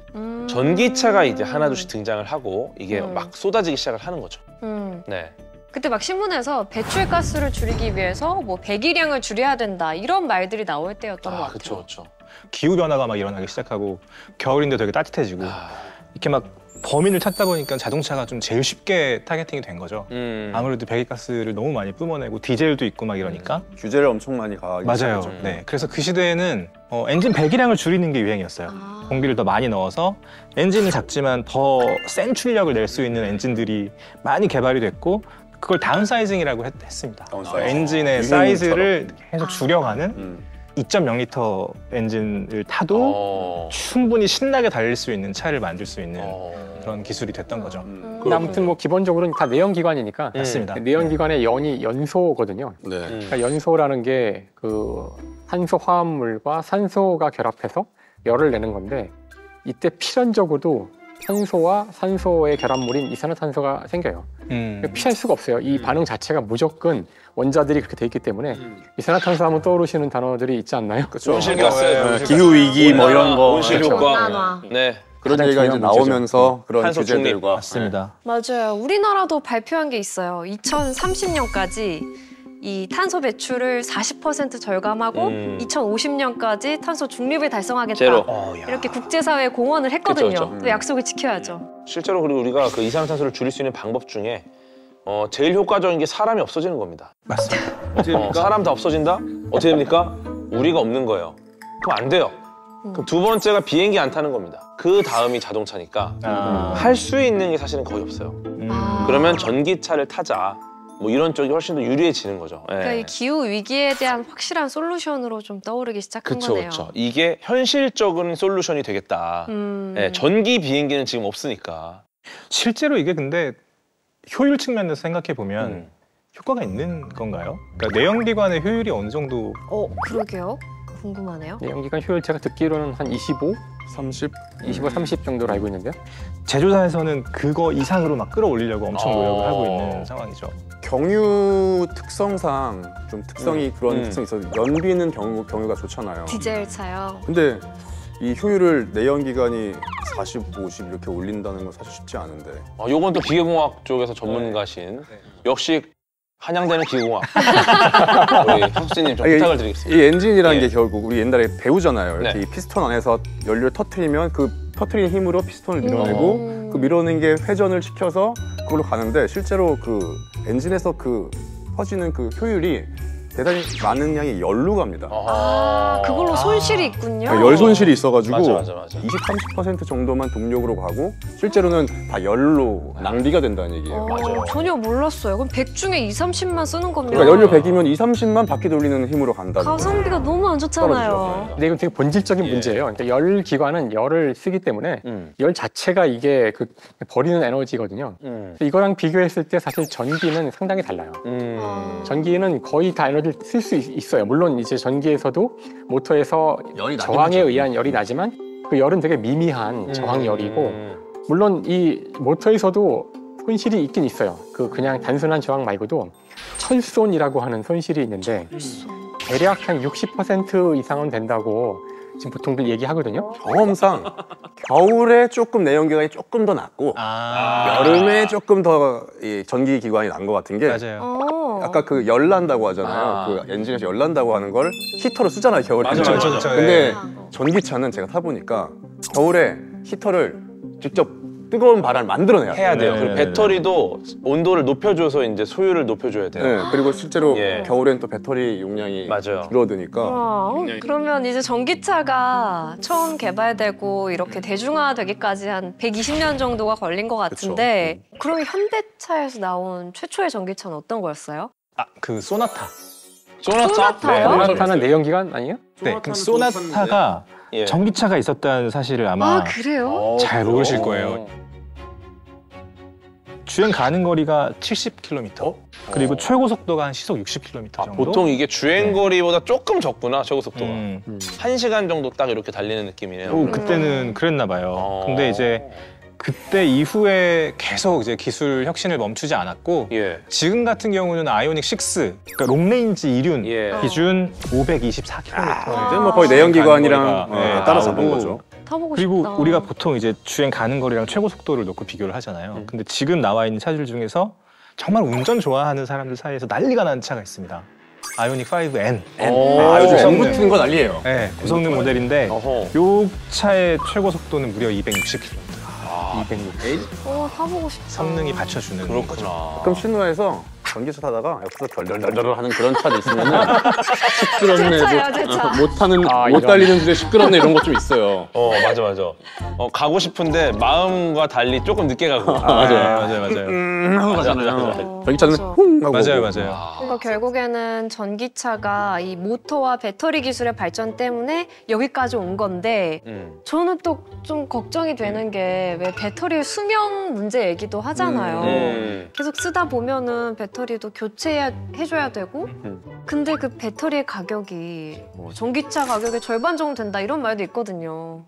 전기차가 이제 하나둘씩 등장을 하고 이게 막 쏟아지기 시작을 하는 거죠. 네. 그때 막 신문에서 배출가스를 줄이기 위해서 뭐 배기량을 줄여야 된다 이런 말들이 나올 때였던 것 같아요. 그렇죠. 기후 변화가 막 일어나기 시작하고 겨울인데 되게 따뜻해지고 이렇게 막 범인을 찾다 보니까 자동차가 좀 제일 쉽게 타겟팅이 된 거죠. 아무래도 배기가스를 너무 많이 뿜어내고 디젤도 있고 막 이러니까 규제를 엄청 많이 가하기 맞아요. 시작했죠. 네, 그래서 그 시대에는 엔진 배기량을 줄이는 게 유행이었어요. 공기를 더 많이 넣어서 엔진은 작지만 더 센 출력을 낼 수 있는 엔진들이 많이 개발이 됐고 그걸 다운사이징이라고 했습니다. 엔진의 사이즈를 계속 줄여가는 2.0리터 엔진을 타도 충분히 신나게 달릴 수 있는 차를 만들 수 있는 그런 기술이 됐던 거죠. 근데 아무튼 뭐 기본적으로는 다 내연기관이니까 맞습니다. 내연기관의 연이 연소거든요. 네. 그러니까 연소라는 게 그 산소 화합물과 산소가 결합해서 열을 내는 건데 이때 필연적으로도 산소와 산소의 결합물인 이산화탄소가 생겨요. 피할 수가 없어요. 이 반응 자체가 무조건 원자들이 그렇게 돼 있기 때문에 이산화탄소 하면 떠오르시는 단어들이 있지 않나요? 그렇죠. 온실가스, 기후 위기 뭐 이런 거. 온실효과. 온난화. 네. 그런 가장 얘기가 이제 중요한 문제죠. 나오면서 그런 탄소 중립. 규제들과 맞습니다. 맞아요. 우리나라도 발표한 게 있어요. 2030년까지 이 탄소 배출을 40% 절감하고 2050년까지 탄소 중립을 달성하겠다. 제로. 이렇게 국제사회에 공언을 했거든요. 그쵸. 또 약속을 지켜야죠. 실제로 그리고 우리가 그 이산화탄소를 줄일 수 있는 방법 중에 제일 효과적인 게 사람이 없어지는 겁니다. 맞습니다. 사람 다 없어진다? 어떻게 됩니까? 우리가 없는 거예요. 그럼 안 돼요. 그럼 두 번째가 비행기 안 타는 겁니다. 그 다음이 자동차니까 할 수 있는 게 사실은 거의 없어요. 그러면 전기차를 타자. 뭐 이런 쪽이 훨씬 더 유리해지는 거죠. 예. 그러니까 이 기후 위기에 대한 확실한 솔루션으로 좀 떠오르기 시작한 거네요. 그렇죠. 이게 현실적인 솔루션이 되겠다. 예, 전기 비행기는 지금 없으니까. 실제로 이게 근데 효율 측면에서 생각해 보면 효과가 있는 건가요? 그러니까 내연기관의 효율이 어느 정도? 그러게요. 궁금하네요. 내연기관 효율 제가 듣기로는 한 25 30? 25, 30 정도로 알고 있는데요. 제조사에서는 그거 이상으로 막 끌어올리려고 엄청 노력을 하고 있는 상황이죠. 경유 특성상 좀 특성이 그런 특성이 있어서 연비는 경유가 좋잖아요. 디젤 차요. 근데 이 효율을 내연기관이 40, 50 이렇게 올린다는 건 사실 쉽지 않은데. 요건 또 기계공학 쪽에서 전문가신 역시 한양대는 기계공학 우리 혁수님 좀 부탁을 드리겠습니다. 이 엔진이라는 예. 게 결국 우리 옛날에 배우잖아요. 이렇게 네. 이 피스톤 안에서 연료를 터트리면 그 터트린 힘으로 피스톤을 밀어내고 그 밀어낸 게 회전을 시켜서 그걸로 가는데 실제로 그 엔진에서 그 퍼지는 그 효율이 대단히 많은 양의 열로 갑니다. 그걸로 손실이 있군요. 그러니까 열 손실이 있어가지고 맞아. 20, 30% 정도만 동력으로 가고 실제로는 다 열로 낭비가 된다는 얘기예요. 맞아요. 전혀 몰랐어요. 그럼 100 중에 2, 30만 쓰는 거면 그러니까 연료 100이면 2, 30만 바퀴 돌리는 힘으로 간다는 거예요. 가성비가 너무 안 좋잖아요. 떨어지죠. 근데 이건 되게 본질적인 문제예요. 그러니까 열 기관은 열을 쓰기 때문에 열 자체가 이게 그 버리는 에너지거든요. 이거랑 비교했을 때 사실 전기는 상당히 달라요. 전기는 거의 다 에너지를 쓸 수 있어요. 물론 이제 전기에서도 모터에서 저항에 의한 열이 나지만 그 열은 되게 미미한 저항열이고 물론 이 모터에서도 손실이 있긴 있어요. 그냥 단순한 저항 말고도 철손이라고 하는 손실이 있는데 대략 한 60% 이상은 된다고 지금 보통들 얘기하거든요. 경험상 겨울에 조금 내연기관이 조금 더 낫고 여름에 조금 더 이 전기 기관이 난 것 같은 게 맞아요. 아까 그 열 난다고 하잖아요. 그 엔진에서 열 난다고 하는 걸 히터로 쓰잖아요, 겨울에. 맞아. 근데 전기차는 제가 타보니까 겨울에 히터를 직접 뜨거운 바람을 만들어내야 돼요. 해야 돼요. 그리고 배터리도 온도를 높여줘서 이제 소유를 높여줘야 돼요. 네, 그리고 실제로 예. 겨울엔 또 배터리 용량이 맞아요. 줄어드니까. 그러면 이제 전기차가 처음 개발되고 이렇게 대중화되기까지 한 120년 정도가 걸린 것 같은데 그럼 현대차에서 나온 최초의 전기차는 어떤 거였어요? 그 소나타. 소나타요? 소나타는 내연기관 아니에요? 네, 그 소나타가 예. 전기차가 있었다는 사실을 아마 그래요? 잘 모르실 거예요. 주행 가는 거리가 70km, 그리고 최고 속도가 한 시속 60km 정도. 보통 이게 주행거리보다 조금 적구나, 최고 속도가. 음. 1시간 정도 딱 이렇게 달리는 느낌이네요. 오, 그때는 그랬나 봐요. 근데 이제 그때 이후에 계속 이제 기술 혁신을 멈추지 않았고 예. 지금 같은 경우는 아이오닉 6, 그러니까 롱레인지 이륜 예. 기준 524km. 이제 뭐 거의 내연기관이랑 가는 거리가, 따라서 나오고. 본 거죠. 타보고 그리고 싶다. 우리가 보통 이제 주행 가는 거리랑 최고 속도를 놓고 비교를 하잖아요. 근데 지금 나와 있는 차들 중에서 정말 운전 좋아하는 사람들 사이에서 난리가 나는 차가 있습니다. 아이오닉 5N. 요즘 N 붙은 거 난리예요. 네, 고성능 모델인데 어허. 요 차의 최고 속도는 무려 260km. 260. 타보고 싶다. 성능이 받쳐주는 거죠. 그렇구나. 그럼 신호에서 전기차 타다가 옆에서 덜덜덜덜 하는 그런 차도 있으면은 시끄럽네, 제 차. 못 달리는 줄에 시끄럽네 이런 것 좀 있어요. 맞아. 가고 싶은데 마음과 달리 조금 늦게 가고. 맞아요. 하고 가잖아요. 전기차는 그렇죠. 쿵 하고. 맞아요. 그러니까 결국에는 전기차가 이 모터와 배터리 기술의 발전 때문에 여기까지 온 건데 저는 또 좀 걱정이 되는 게 왜 배터리 수명 문제 얘기도 하잖아요. 계속 쓰다 보면은 배터리도 교체해줘야 되고 근데 그 배터리의 가격이 전기차 가격의 절반 정도 된다 이런 말도 있거든요.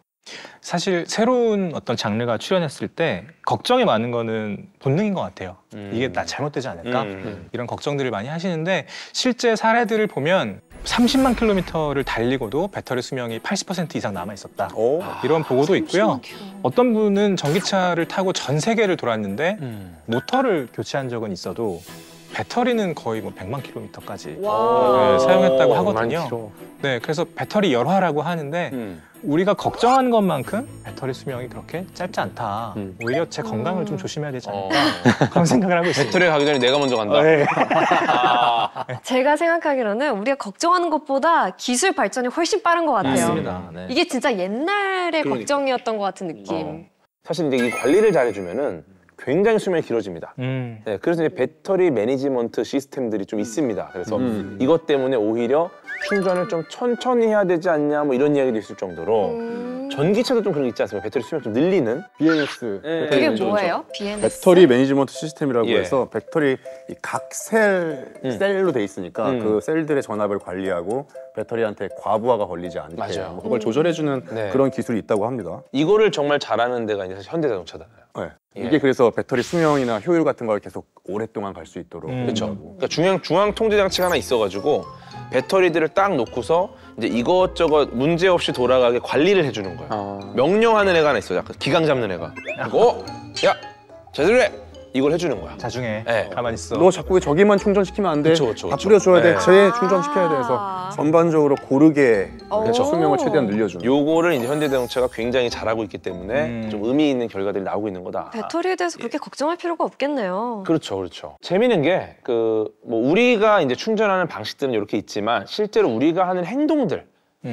사실 새로운 어떤 장르가 출현했을 때 걱정이 많은 거는 본능인 것 같아요. 이게 나 잘못되지 않을까? 이런 걱정들을 많이 하시는데 실제 사례들을 보면 30만 킬로미터를 달리고도 배터리 수명이 80% 이상 남아 있었다. 이런 보고도 있고요. 어떤 분은 전기차를 타고 전 세계를 돌았는데 모터를 교체한 적은 있어도 배터리는 거의 뭐 100만 킬로미터까지 사용했다고 하거든요. 네, 그래서 배터리 열화라고 하는데 우리가 걱정하는 것만큼 배터리 수명이 그렇게 짧지 않다. 오히려 제 건강을 좀 조심해야 되지 않을까 그런 생각을 하고 있습니다. 배터리 가기 전에 내가 먼저 간다. 네. 제가 생각하기로는 우리가 걱정하는 것보다 기술 발전이 훨씬 빠른 것 같아요. 맞습니다. 네. 이게 진짜 옛날의 걱정이었던 것 같은 느낌. 사실 이제 이 관리를 잘해주면은 굉장히 수명이 길어집니다. 네, 그래서 이제 배터리 매니지먼트 시스템들이 좀 있습니다. 그래서 이것 때문에 오히려 충전을 좀 천천히 해야 되지 않냐 뭐 이런 이야기도 있을 정도로 전기차도 좀 그런 게 있지 않습니까? 배터리 수명 좀 늘리는? BMS. 네. 그게 배터리 뭐예요? BMS? 배터리 매니지먼트 시스템이라고 예. 해서 배터리 각 셀로 돼 있으니까 그 셀들의 전압을 관리하고 배터리한테 과부하가 걸리지 않게 맞아요. 뭐 그걸 조절해주는 네. 그런 기술이 있다고 합니다. 이거를 정말 잘하는 데가 이제 현대자동차잖아요. 네. 예. 이게 그래서 배터리 수명이나 효율 같은 걸 계속 오랫동안 갈 수 있도록 그렇죠. 그러니까 중앙 통제 장치가 하나 있어가지고 배터리들을 딱 놓고서 이제 이것저것 문제 없이 돌아가게 관리를 해주는 거예요. 명령하는 애가 하나 있어요. 약간 기강 잡는 애가. 야, 제대로 해. 이걸 해주는 거야. 자중해. 네. 가만히 있어. 너 자꾸 왜 저기만 충전시키면 안 돼? 그쵸. 다 뿌려줘야 돼. 네. 쟤 충전시켜야 돼. 그래서 전반적으로 고르게 그렇죠. 수명을 최대한 늘려주는. 요거를 이제 현대자동차가 굉장히 잘하고 있기 때문에 좀 의미 있는 결과들이 나오고 있는 거다. 배터리에 대해서 그렇게 걱정할 필요가 없겠네요. 그렇죠. 재미있는 게 뭐 우리가 이제 충전하는 방식들은 이렇게 있지만 실제로 우리가 하는 행동들,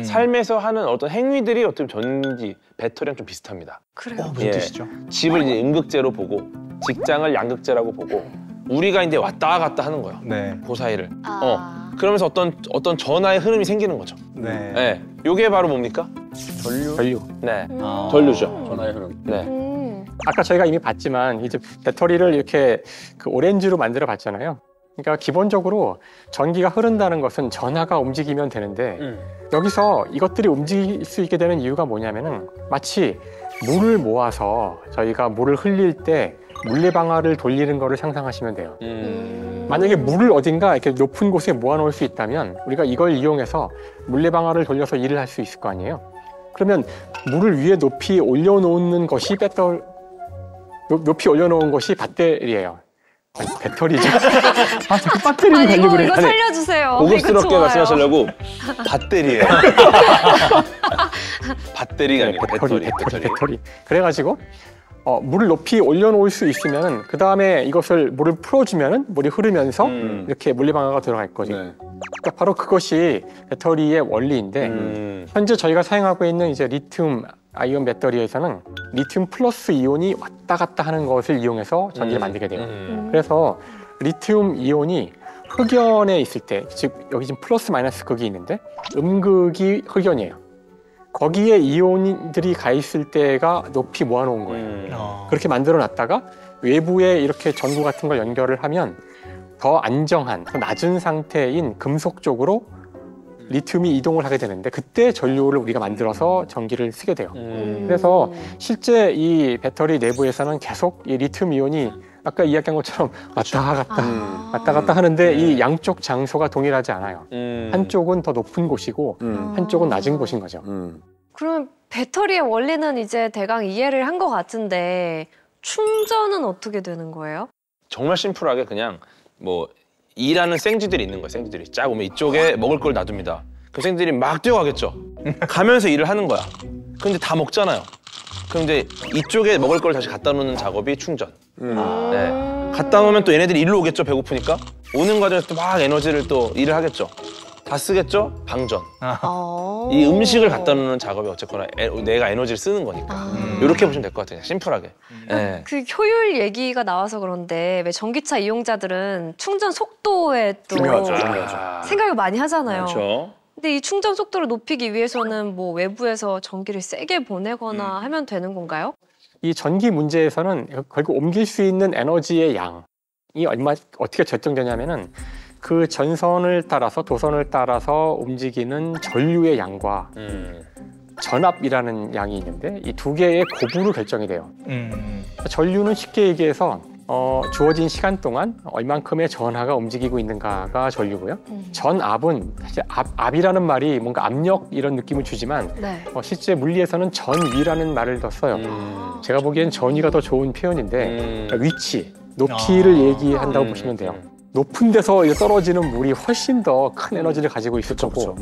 삶에서 하는 어떤 행위들이 어떻게 전기, 배터리랑 좀 비슷합니다. 그래요. 무슨 뜻이죠? 집을 이제 음극재로 보고 직장을 양극재라고 보고 우리가 이제 왔다 갔다 하는 거예요. 네. 그 사이를. 그러면서 어떤 전하의 흐름이 생기는 거죠. 네. 네. 요게 바로 뭡니까? 전류. 네. 아. 전류죠. 전화의 흐름. 네. 아까 저희가 이미 봤지만 이제 배터리를 이렇게 그 오렌지로 만들어 봤잖아요. 그러니까 기본적으로 전기가 흐른다는 것은 전하가 움직이면 되는데 여기서 이것들이 움직일 수 있게 되는 이유가 뭐냐면은 마치 물을 모아서 저희가 물을 흘릴 때 물레방아를 돌리는 거를 상상하시면 돼요. 만약에 물을 어딘가 이렇게 높은 곳에 모아놓을 수 있다면 우리가 이걸 이용해서 물레방아를 돌려서 일을 할 수 있을 거 아니에요. 그러면 물을 위에 높이 올려놓는 것이 높이 올려놓은 것이 배터리예요. 배터리죠. 자꾸 배터리를 가지고 그래. 이거 살려주세요. 고급스럽게 이거 좋아요. 말씀하시려고 배터리예요. 배터리가 아니고 배터리. 그래가지고 물을 높이 올려놓을 수 있으면 그 다음에 이것을 물을 풀어주면 물이 흐르면서 이렇게 물레방아가 들어갈 거죠. 네. 그러니까 바로 그것이 배터리의 원리인데 현재 저희가 사용하고 있는 이제 리튬 아이온 배터리에서는 리튬 플러스 이온이 왔다 갔다 하는 것을 이용해서 전기를 만들게 돼요. 그래서 리튬 이온이 흑연에 있을 때, 즉 여기 지금 플러스 마이너스 극이 있는데 음극이 흑연이에요. 거기에 이온들이 가 있을 때가 높이 모아놓은 거예요. 그렇게 만들어 놨다가 외부에 이렇게 전구 같은 걸 연결을 하면 더 안정한, 더 낮은 상태인 금속 쪽으로 리튬이 이동을 하게 되는데 그때 전류를 우리가 만들어서 전기를 쓰게 돼요. 그래서 실제 이 배터리 내부에서는 계속 이 리튬 이온이 아까 이야기한 것처럼 왔다 갔다 하는데 이 양쪽 장소가 동일하지 않아요. 한쪽은 더 높은 곳이고 한쪽은 낮은 곳인 거죠. 그럼 배터리의 원리는 이제 대강 이해를 한 것 같은데 충전은 어떻게 되는 거예요? 정말 심플하게 그냥 뭐 일하는 생쥐들이 있는 거예요. 생쥐들이 쫙 오면 이쪽에 먹을 걸 놔둡니다. 그 생쥐들이 막 뛰어가겠죠. 가면서 일을 하는 거야. 근데 다 먹잖아요. 그럼 이제 이쪽에 먹을 걸 다시 갖다 놓는 작업이 충전. 네. 갖다 놓으면 또 얘네들이 일로 오겠죠. 배고프니까. 오는 과정에서 또 막 에너지를 또 일을 하겠죠. 다 쓰겠죠? 방전. 이 음식을 갖다 놓는 작업이 어쨌거나 내가 에너지를 쓰는 거니까. 이렇게 보시면 될 것 같아요. 심플하게. 네. 그 효율 얘기가 나와서 그런데 왜 전기차 이용자들은 충전 속도에 또 중요하죠. 생각을 많이 하잖아요. 그렇죠. 근데 이 충전 속도를 높이기 위해서는 뭐 외부에서 전기를 세게 보내거나 하면 되는 건가요? 이 전기 문제에서는 결국 옮길 수 있는 에너지의 양이 어떻게 결정되냐면은 그 전선을 따라서 도선을 따라서 움직이는 전류의 양과 전압이라는 양이 있는데 이 두 개의 곱으로 결정이 돼요. 전류는 쉽게 얘기해서 주어진 시간 동안 얼만큼의 전하가 움직이고 있는가가 전류고요. 전압은 사실 압이라는 말이 뭔가 압력 이런 느낌을 주지만 네. 실제 물리에서는 전위라는 말을 더 써요. 제가 보기엔 전위가 더 좋은 표현인데 위치, 높이를 얘기한다고 보시면 돼요. 높은 데서 떨어지는 물이 훨씬 더 큰 에너지를 가지고 있을 거고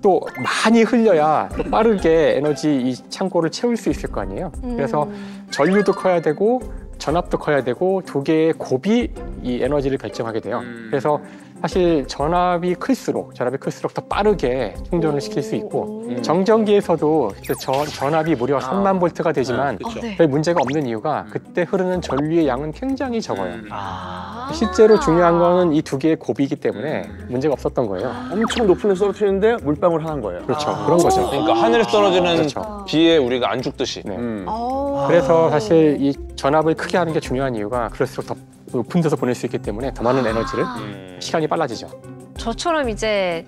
또 많이 흘려야 또 빠르게 에너지 이 창고를 채울 수 있을 거 아니에요. 그래서 전류도 커야 되고 전압도 커야 되고 두 개의 곱이 이 에너지를 결정하게 돼요. 그래서 사실 전압이 클수록 더 빠르게 충전을 시킬 수 있고 정전기에서도 전압이 무려 3만 볼트가 되지만 네. 별 문제가 없는 이유가 그때 흐르는 전류의 양은 굉장히 적어요. 아. 실제로 중요한 거는 이 두 개의 곱이기 때문에 문제가 없었던 거예요. 엄청 높은 데서 떨어뜨리는데 물방울 하나인 거예요. 그렇죠. 그런 거죠. 그러니까 하늘에서 떨어지는 그렇죠. 비에 우리가 안 죽듯이. 네. 아. 그래서 사실 이 전압을 크게 하는 게 중요한 이유가 그럴수록 더 높은 데서 보낼 수 있기 때문에 더 많은 에너지를 시간이 빨라지죠. 저처럼 이제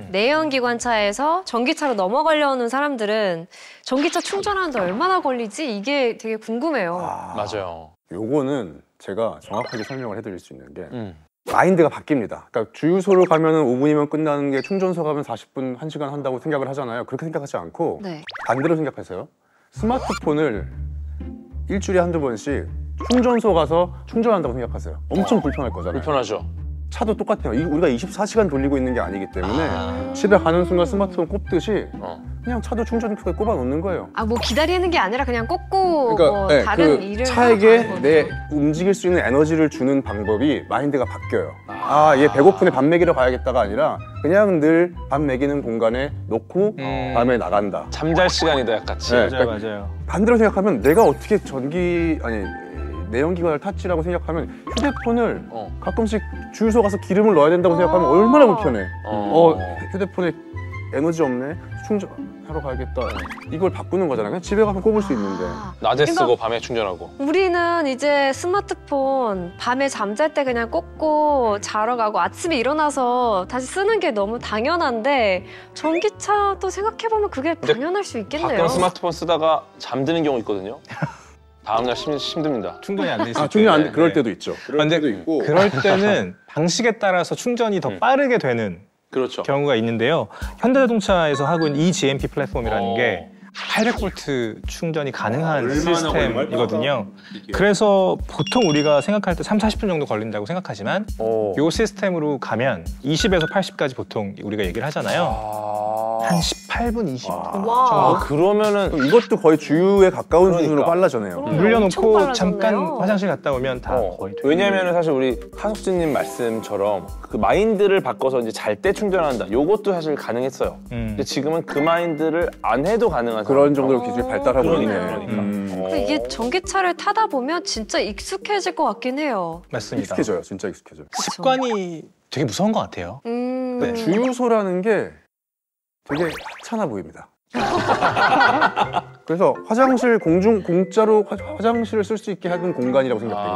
내연기관차에서 전기차로 넘어가려는 사람들은 전기차 충전하는데 얼마나 걸리지? 이게 되게 궁금해요. 맞아요. 요거는 제가 정확하게 설명을 해드릴 수 있는 게 마인드가 바뀝니다. 그러니까 주유소를 가면은 5분이면 끝나는 게 충전소 가면 40분, 1시간 한다고 생각을 하잖아요. 그렇게 생각하지 않고 네. 반대로 생각하세요. 스마트폰을 일주일에 한두 번씩 충전소 가서 충전한다고 생각하세요. 엄청 불편할 거잖아요. 불편하죠. 차도 똑같아요. 우리가 24시간 돌리고 있는 게 아니기 때문에 집에 가는 순간 스마트폰 꼽듯이 그냥 차도 충전기에 꼽아 놓는 거예요. 아, 뭐 기다리는 게 아니라 그냥 꽂고 그러니까 뭐 네, 다른 그 일을 차에게 하는 내 거죠. 움직일 수 있는 에너지를 주는 방법이 마인드가 바뀌어요. 얘 배고프네 밥 먹이러 가야겠다가 아니라 그냥 늘 밥 먹이는 공간에 놓고 밤에 나간다. 잠잘 시간이다 약같이. 네. 맞아요, 맞아요. 반대로 생각하면 내가 어떻게 내연기관을 탔지라고 생각하면 휴대폰을 가끔씩 주유소 가서 기름을 넣어야 된다고 생각하면 얼마나 불편해. 휴대폰에 에너지 없네. 충전하러 가야겠다. 이걸 바꾸는 거잖아요. 그냥 집에 가서 꼽을 수 있는데. 낮에 그러니까 쓰고 밤에 충전하고. 우리는 이제 스마트폰 밤에 잠잘 때 그냥 꽂고 자러 가고 아침에 일어나서 다시 쓰는 게 너무 당연한데 전기차도 생각해보면 그게 당연할 수 있겠네요. 가끔 스마트폰 쓰다가 잠드는 경우 있거든요. 다음날 힘듭니다. 충전이 안 돼 있을 때. 충전 안 돼. 그럴 때도 있죠. 근데 그럴 때는 방식에 따라서 충전이 더 빠르게 되는 그렇죠. 경우가 있는데요. 현대자동차에서 하고 있는 eGMP 플랫폼이라는 게 800V 충전이 가능한 시스템이거든요. 그래서 보통 우리가 생각할 때 30-40분 정도 걸린다고 생각하지만 이 시스템으로 가면 20에서 80까지 보통 우리가 얘기를 하잖아요. 한 18분, 20분 와. 그러면은 이것도 거의 주유에 가까운 그러니까. 수준으로 빨라져네요. 엄청 눌려놓고 빨라졌네요. 잠깐 화장실 갔다 오면 다 거의 돼요. 왜냐하면 사실 우리 하석진님 말씀처럼 그 마인드를 바꿔서 이제 잘 때 충전한다. 요것도 사실 가능했어요. 근데 지금은 그 마인드를 안 해도 가능한 그런 정도로 기술이 발달하고 있네. 그러니까. 근데 이게 전기차를 타다 보면 진짜 익숙해질 것 같긴 해요. 맞습니다. 익숙해져요. 진짜 익숙해져요. 습관이 되게 무서운 것 같아요. 근데 주유소라는 게 되게 하찮아 보입니다. 그래서 화장실 공짜로 화장실을 쓸 수 있게 하는 공간이라고 생각해요.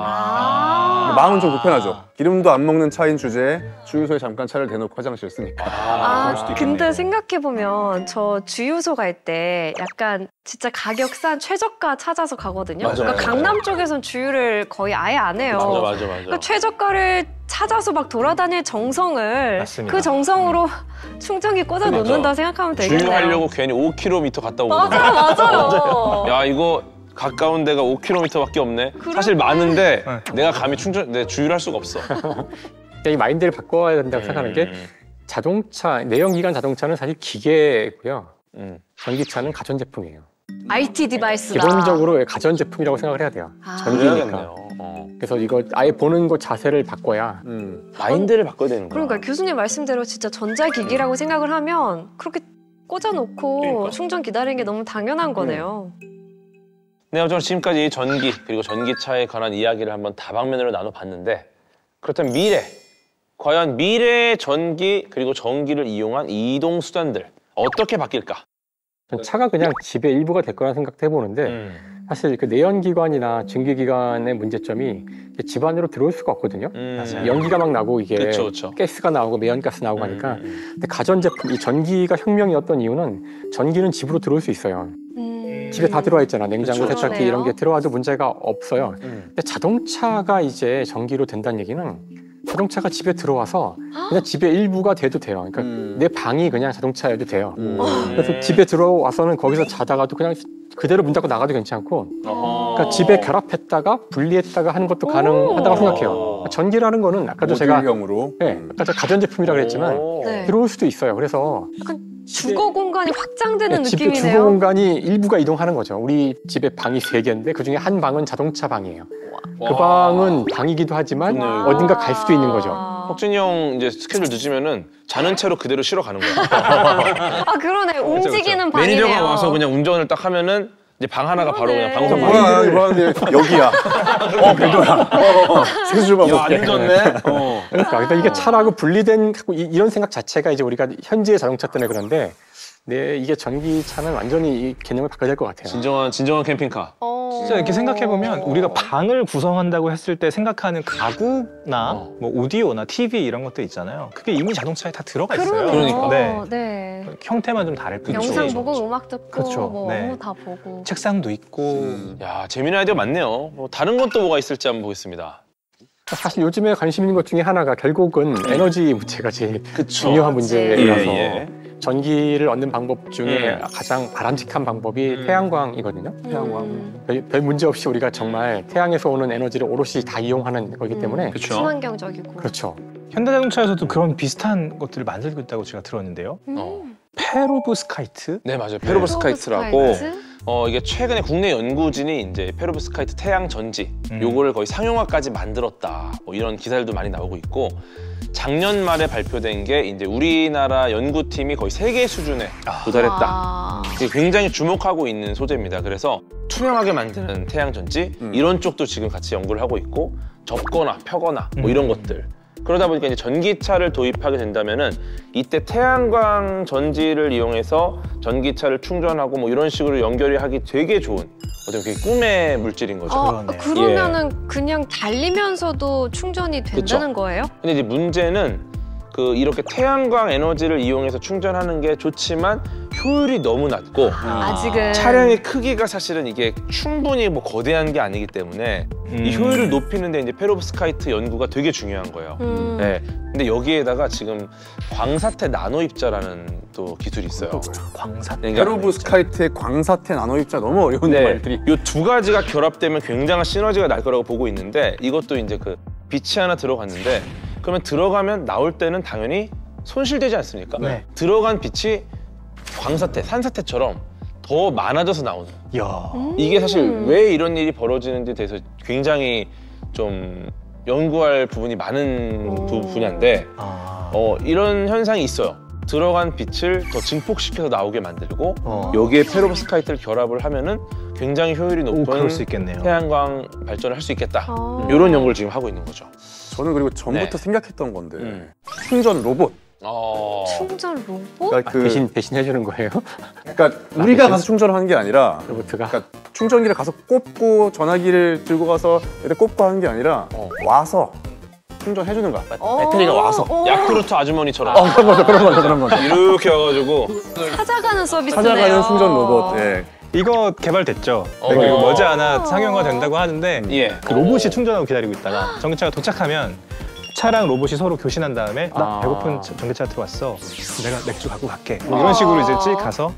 마음은 좀 불편하죠. 기름도 안 먹는 차인 주제에 주유소에 잠깐 차를 대놓고 화장실 쓰니까. 근데 생각해보면 저 주유소 갈 때 약간 진짜 가격 싼 최저가 찾아서 가거든요. 맞아요. 그러니까 강남 쪽에선 주유를 거의 아예 안 해요. 맞아. 그러니까 최저가를 찾아서 막 돌아다닐 정성을 맞습니다. 그 정성으로 충전기 꽂아 놓는다 생각하면 되겠네요. 주유하려고 괜히 5km 갔다 오거든요. 맞아요. 야 이거 가까운 데가 5km밖에 없네. 사실 많은데 내가 감히 주유를 할 수가 없어. 이 마인드를 바꿔야 된다고 생각하는 게 내연기관 자동차는 사실 기계고요. 전기차는 가전제품이에요. IT 디바이스다. 기본적으로 가전제품이라고 생각을 해야 돼요. 전기니까. 그래야겠네요. 그래서 이거 아예 보는 거 자세를 바꿔야 마인드를 바꿔야 되는 거야. 그러니까 교수님 말씀대로 진짜 전자기기라고 생각을 하면 그렇게 꽂아놓고 충전 기다리는 게 너무 당연한 거네요. 네, 어쩌면 지금까지 전기 그리고 전기차에 관한 이야기를 한번 다방면으로 나눠봤는데 그렇다면 과연 미래의 전기 그리고 전기를 이용한 이동 수단들 어떻게 바뀔까? 차가 그냥 집의 일부가 될 거라는 생각도 해보는데 사실 그 내연기관이나 증기기관의 문제점이 집 안으로 들어올 수가 없거든요. 연기가 막 나고 이게 그쵸. 가스가 나오고 매연가스 나오고 하니까 근데 가전제품, 이 전기가 혁명이었던 이유는 전기는 집으로 들어올 수 있어요. 집에 다 들어와 있잖아. 냉장고, 그쵸. 세탁기 이런 게 들어와도 문제가 없어요. 근데 자동차가 이제 전기로 된다는 얘기는 자동차가 집에 들어와서 그냥 집의 일부가 돼도 돼요. 그러니까 내 방이 그냥 자동차여도 돼요. 그래서 집에 들어와서는 거기서 자다가도 그냥 그대로 문 닫고 나가도 괜찮고 그러니까 집에 결합했다가 분리했다가 하는 것도 가능하다고 생각해요. 전기라는 거는 아까도 제가 아까 제가 가전제품이라고 그랬지만 네. 들어올 수도 있어요. 그래서 약간 주거 공간이 확장되는 집의 느낌이네요. 주거 공간이 일부가 이동하는 거죠. 우리 집에 방이 3개인데 그중에 한 방은 자동차 방이에요. 그 방은 방이기도 하지만 어딘가 갈 수도 있는 거죠. 혁진이 형 이제 스케줄 늦으면은 자는 채로 그대로 쉬러 가는 거야. 아 그러네. 움직이는 방이네요. 매니저가 와서 그냥 운전을 딱 하면은 이제 방 하나가 바로 그냥 방송 뭐야 이번에 여기야. 배도야. 스케줄 좀 야, 안 좋네. 그러니까 이게 차라고 분리된 이런 생각 자체가 이제 우리가 현지의 자동차 때문에 그런데 네, 이게 전기차는 완전히 이 개념을 바꿔야 될 것 같아요. 진정한 캠핑카. 진짜 이렇게 생각해보면 우리가 방을 구성한다고 했을 때 생각하는 가구나 뭐 오디오나 TV 이런 것들 있잖아요. 그게 이미 자동차에 다 들어가 있어요. 그러니까. 네. 네. 형태만 좀 다를 뿐이죠. 영상 보고 음악 듣고 그렇죠. 뭐 네. 업무 다 보고. 책상도 있고. 야, 재미난 아이디어 많네요. 뭐 다른 건 또 뭐가 있을지 한번 보겠습니다. 사실 요즘에 관심 있는 것 중에 하나가 결국은 에너지 문제가 제일 중요한 문제라서 전기를 얻는 방법 중에 가장 바람직한 방법이 태양광이거든요. 태양광. 별 문제 없이 우리가 정말 태양에서 오는 에너지를 오롯이 다 이용하는 거기 때문에 그렇죠. 친환경적이고. 그렇죠. 현대자동차에서도 그런 비슷한 것들을 만들고 있다고 제가 들었는데요. 페로브스카이트? 네, 맞아요. 페로브스카이트라고 이게 최근에 국내 연구진이 이제 페로브스카이트 태양 전지 요거를 거의 상용화까지 만들었다. 뭐 이런 기사들도 많이 나오고 있고 작년 말에 발표된 게 이제 우리나라 연구팀이 거의 세계 수준에 도달했다. 이게 굉장히 주목하고 있는 소재입니다. 그래서 투명하게 만드는 태양 전지 이런 쪽도 지금 같이 연구를 하고 있고 접거나 펴거나 뭐 이런 것들. 그러다 보니까 이제 전기차를 도입하게 된다면은 이때 태양광 전지를 이용해서 전기차를 충전하고 뭐 이런 식으로 연결이 하기 되게 좋은 어떻게 꿈의 물질인 거죠. 그러면은 그냥 달리면서도 충전이 된다는 거예요? 근데 이제 문제는 이렇게 태양광 에너지를 이용해서 충전하는 게 좋지만 효율이 너무 낮고 아직은 차량의 크기가 사실은 이게 충분히 뭐 거대한 게 아니기 때문에 이 효율을 높이는데 이제 페로브스카이트 연구가 되게 중요한 거예요. 네. 근데 여기에다가 지금 광사태 나노 입자라는 또 기술이 있어요. 광사태. 페로브스카이트의 광사태 나노 입자 너무 어려운 말들이. 이 두 가지가 결합되면 굉장한 시너지가 날 거라고 보고 있는데 이것도 이제 빛이 하나 들어갔는데 그러면 들어가면 나올 때는 당연히 손실되지 않습니까? 네. 들어간 빛이 광사태, 산사태처럼 더 많아져서 나오는. 이야. 이게 사실 왜 이런 일이 벌어지는지에 대해서 굉장히 좀 연구할 부분이 많은 분야인데 이런 현상이 있어요. 들어간 빛을 더 증폭시켜서 나오게 만들고 여기에 페로브스카이트를 결합을 하면은 굉장히 효율이 높은 그럴 수 있겠네요. 태양광 발전을 할 수 있겠다. 이런 연구를 지금 하고 있는 거죠. 저는 그리고 전부터 생각했던 건데 충전 로봇. 충전 로봇? 그러니까 대신 해주는 거예요? 그러니까 우리가 가서 충전하는 게 아니라 로봇가. 그러니까 충전기를 가서 꼽고 전화기를 들고 가서 이렇게 꼽고 하는 게 아니라 와서 충전해주는 거야. 배터리가 와서. 야쿠르트 아주머니처럼. 그런 거죠. 이렇게 와가지고 찾아가는 서비스네요. 찾아가는 충전 로봇. 예. 이거 개발됐죠. 그리고 머지않아 상용화 된다고 하는데 그 로봇이 충전하고 기다리고 있다가 전기차가 도착하면 차랑 로봇이 서로 교신한 다음에 나 배고픈 전기차가 들어왔어. 내가 맥주 갖고 갈게. 뭐 이런 식으로 이제 찌 가서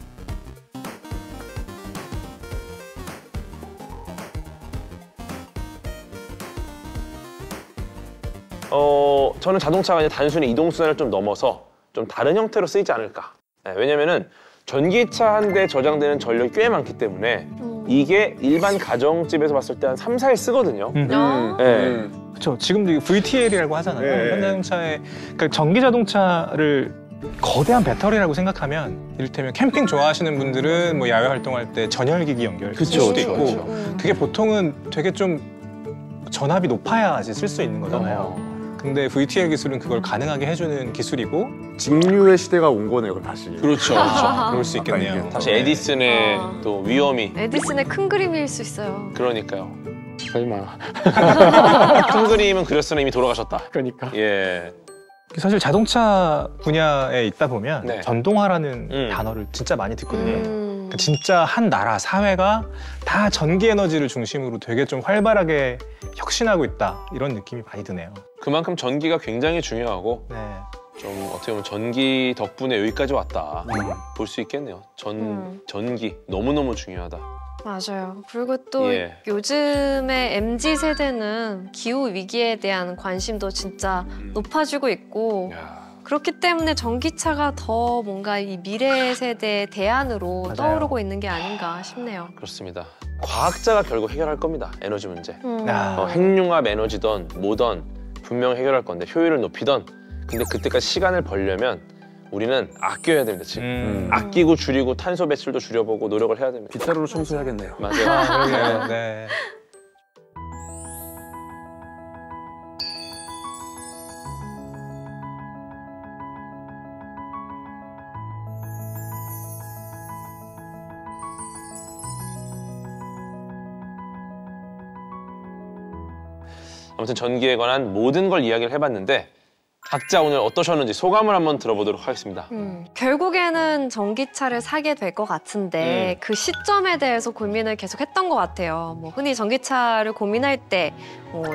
저는 자동차가 이제 단순히 이동수단을 좀 넘어서 좀 다른 형태로 쓰이지 않을까. 네, 왜냐면은 전기차 한 대에 저장되는 전력이 꽤 많기 때문에 이게 일반 가정집에서 봤을 때 한 3, 4일 쓰거든요. 네. 그렇죠. 지금도 이게 VTL이라고 하잖아요. 네. 현대자동차의 그러니까 전기 자동차를 거대한 배터리라고 생각하면 이를테면 캠핑 좋아하시는 분들은 뭐 야외 활동할 때 전열기기 연결 쓸 수도 있고 그게 보통은 되게 좀 전압이 높아야지 쓸 수 있는 거잖아요. 근데 VTL 기술은 그걸 가능하게 해주는 기술이고 직류의 시대가 온 거네요, 다시. 그렇죠. 그럴 수 있겠네요. 다시 에디슨의 또 위험이. 에디슨의 큰 그림일 수 있어요. 그러니까요. 설마. 큰 그림은 그렸으나 이미 돌아가셨다. 그러니까. 예. 사실 자동차 분야에 있다 보면 네. 전동화라는 단어를 진짜 많이 듣거든요. 그러니까 진짜 한 나라, 사회가 다 전기 에너지를 중심으로 되게 좀 활발하게 혁신하고 있다 이런 느낌이 많이 드네요. 그만큼 전기가 굉장히 중요하고 네. 좀 어떻게 보면 전기 덕분에 여기까지 왔다 볼 수 있겠네요. 전기 너무너무 중요하다. 맞아요. 그리고 또 요즘에 MZ세대는 기후위기에 대한 관심도 진짜 높아지고 있고 그렇기 때문에 전기차가 더 뭔가 이 미래 세대의 대안으로 떠오르고 있는 게 아닌가 싶네요. 그렇습니다. 과학자가 결국 해결할 겁니다. 에너지 문제. 아. 핵융합 에너지든 뭐든 분명 해결할 건데 효율을 높이던 근데 그때까지 시간을 벌려면 우리는 아껴야 됩니다 지금. 아끼고 줄이고 탄소 배출도 줄여보고 노력을 해야 됩니다. 빗자루로 청소해야겠네요. 맞아요. 그러게요. 네. 아무튼 전기에 관한 모든 걸 이야기를 해봤는데 각자 오늘 어떠셨는지 소감을 한번 들어보도록 하겠습니다. 결국에는 전기차를 사게 될 것 같은데 그 시점에 대해서 고민을 계속 했던 것 같아요. 뭐 흔히 전기차를 고민할 때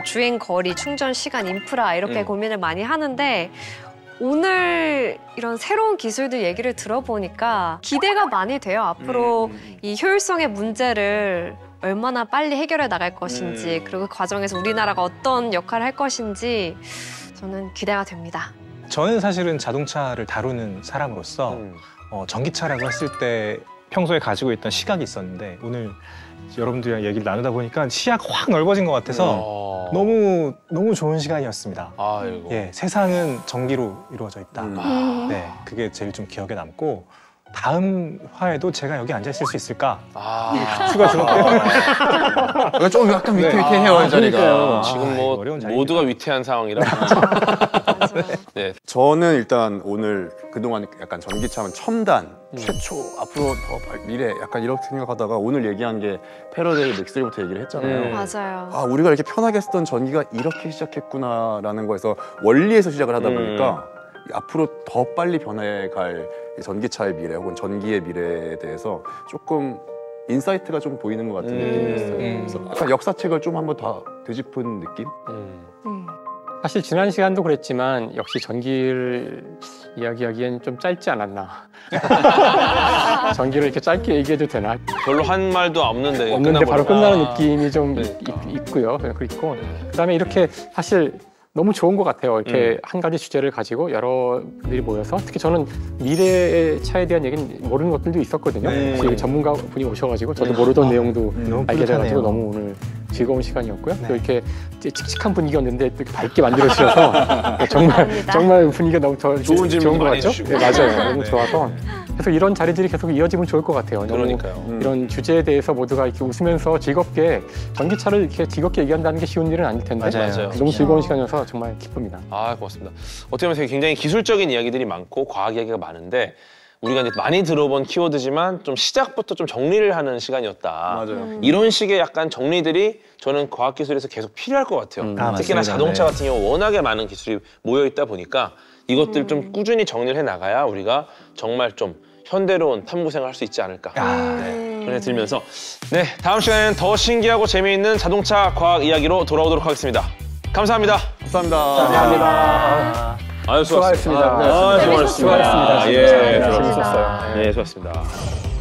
주행 거리, 충전 시간, 인프라 이렇게 고민을 많이 하는데 오늘 이런 새로운 기술들 얘기를 들어보니까 기대가 많이 돼요. 앞으로 이 효율성의 문제를 얼마나 빨리 해결해 나갈 것인지 그리고 그 과정에서 우리나라가 어떤 역할을 할 것인지 저는 기대가 됩니다. 저는 사실은 자동차를 다루는 사람으로서 전기차라고 했을 때 평소에 가지고 있던 시각이 있었는데 오늘 여러분들이랑 얘기를 나누다 보니까 시야가 확 넓어진 것 같아서 너무 좋은 시간이었습니다. 아이고. 예, 세상은 전기로 이루어져 있다. 네, 그게 제일 좀 기억에 남고 다음 화에도 제가 여기 앉아 있을 수 있을까? 추가 들었대요. 좀 약간 위태위태해요, 자리가. 지금 뭐 어려운 모두가 위태한 상황이라. 네. 저는 일단 오늘 그동안 약간 전기차면 첨단, 최초, 앞으로 더 미래 약간 이렇게 생각하다가 오늘 얘기한 게 패러데이 넥스트부터 얘기를 했잖아요. 맞아요. 아, 우리가 이렇게 편하게 쓰던 전기가 이렇게 시작했구나라는 거에서 원리에서 시작을 하다 보니까 앞으로 더 빨리 변해갈 전기차의 미래 혹은 전기의 미래에 대해서 조금 인사이트가 좀 보이는 것 같은 느낌이었어요. 그래서 약간 역사책을 좀 한번 더 되짚은 느낌? 사실 지난 시간도 그랬지만 역시 전기를 이야기하기엔 좀 짧지 않았나. 전기를 이렇게 짧게 얘기해도 되나? 별로 한 말도 없는데 바로 끝나는 아, 느낌이 좀 그러니까. 있고요. 그리고 그다음에 이렇게 사실 너무 좋은 것 같아요. 이렇게 한 가지 주제를 가지고 여러분들이 모여서 특히 저는 미래의 차에 대한 얘기는 모르는 것들도 있었거든요. 혹시 전문가 분이 오셔가지고 저도 모르던 내용도 알게 돼가지고 너무 오늘 즐거운 시간이었고요. 또 이렇게 칙칙한 분위기였는데 또 이렇게 밝게 만들어주셔서 정말 분위기가 너무 좋은 것 같죠? 네, 맞아요. 너무 좋아서 그래서 이런 자리들이 계속 이어지면 좋을 것 같아요. 그러니까요. 이런 주제에 대해서 모두가 이렇게 웃으면서 즐겁게 전기차를 이렇게 즐겁게 얘기한다는 게 쉬운 일은 아닐 텐데 맞아요. 너무 즐거운 시간이어서 정말 기쁩니다. 아, 고맙습니다. 어떻게 보면 굉장히 기술적인 이야기들이 많고 과학 이야기가 많은데 우리가 이제 많이 들어본 키워드지만 좀 시작부터 좀 정리를 하는 시간이었다. 맞아요. 이런 식의 약간 정리들이 저는 과학기술에서 계속 필요할 것 같아요. 특히나 맞습니다. 자동차 네. 같은 경우 워낙에 많은 기술이 모여있다 보니까 이것들 좀 꾸준히 정리를 해나가야 우리가 정말 좀 현대로운 탐구생활을 할 수 있지 않을까 그런 생각이 들면서 네, 다음 시간에는 더 신기하고 재미있는 자동차 과학 이야기로 돌아오도록 하겠습니다. 감사합니다. 감사합니다. 아유, 수고하셨습니다. 수고하셨습니다. 수고하셨습니다. 수고하셨습니다. 예, 재밌었어요. 네, 수고하셨습니다.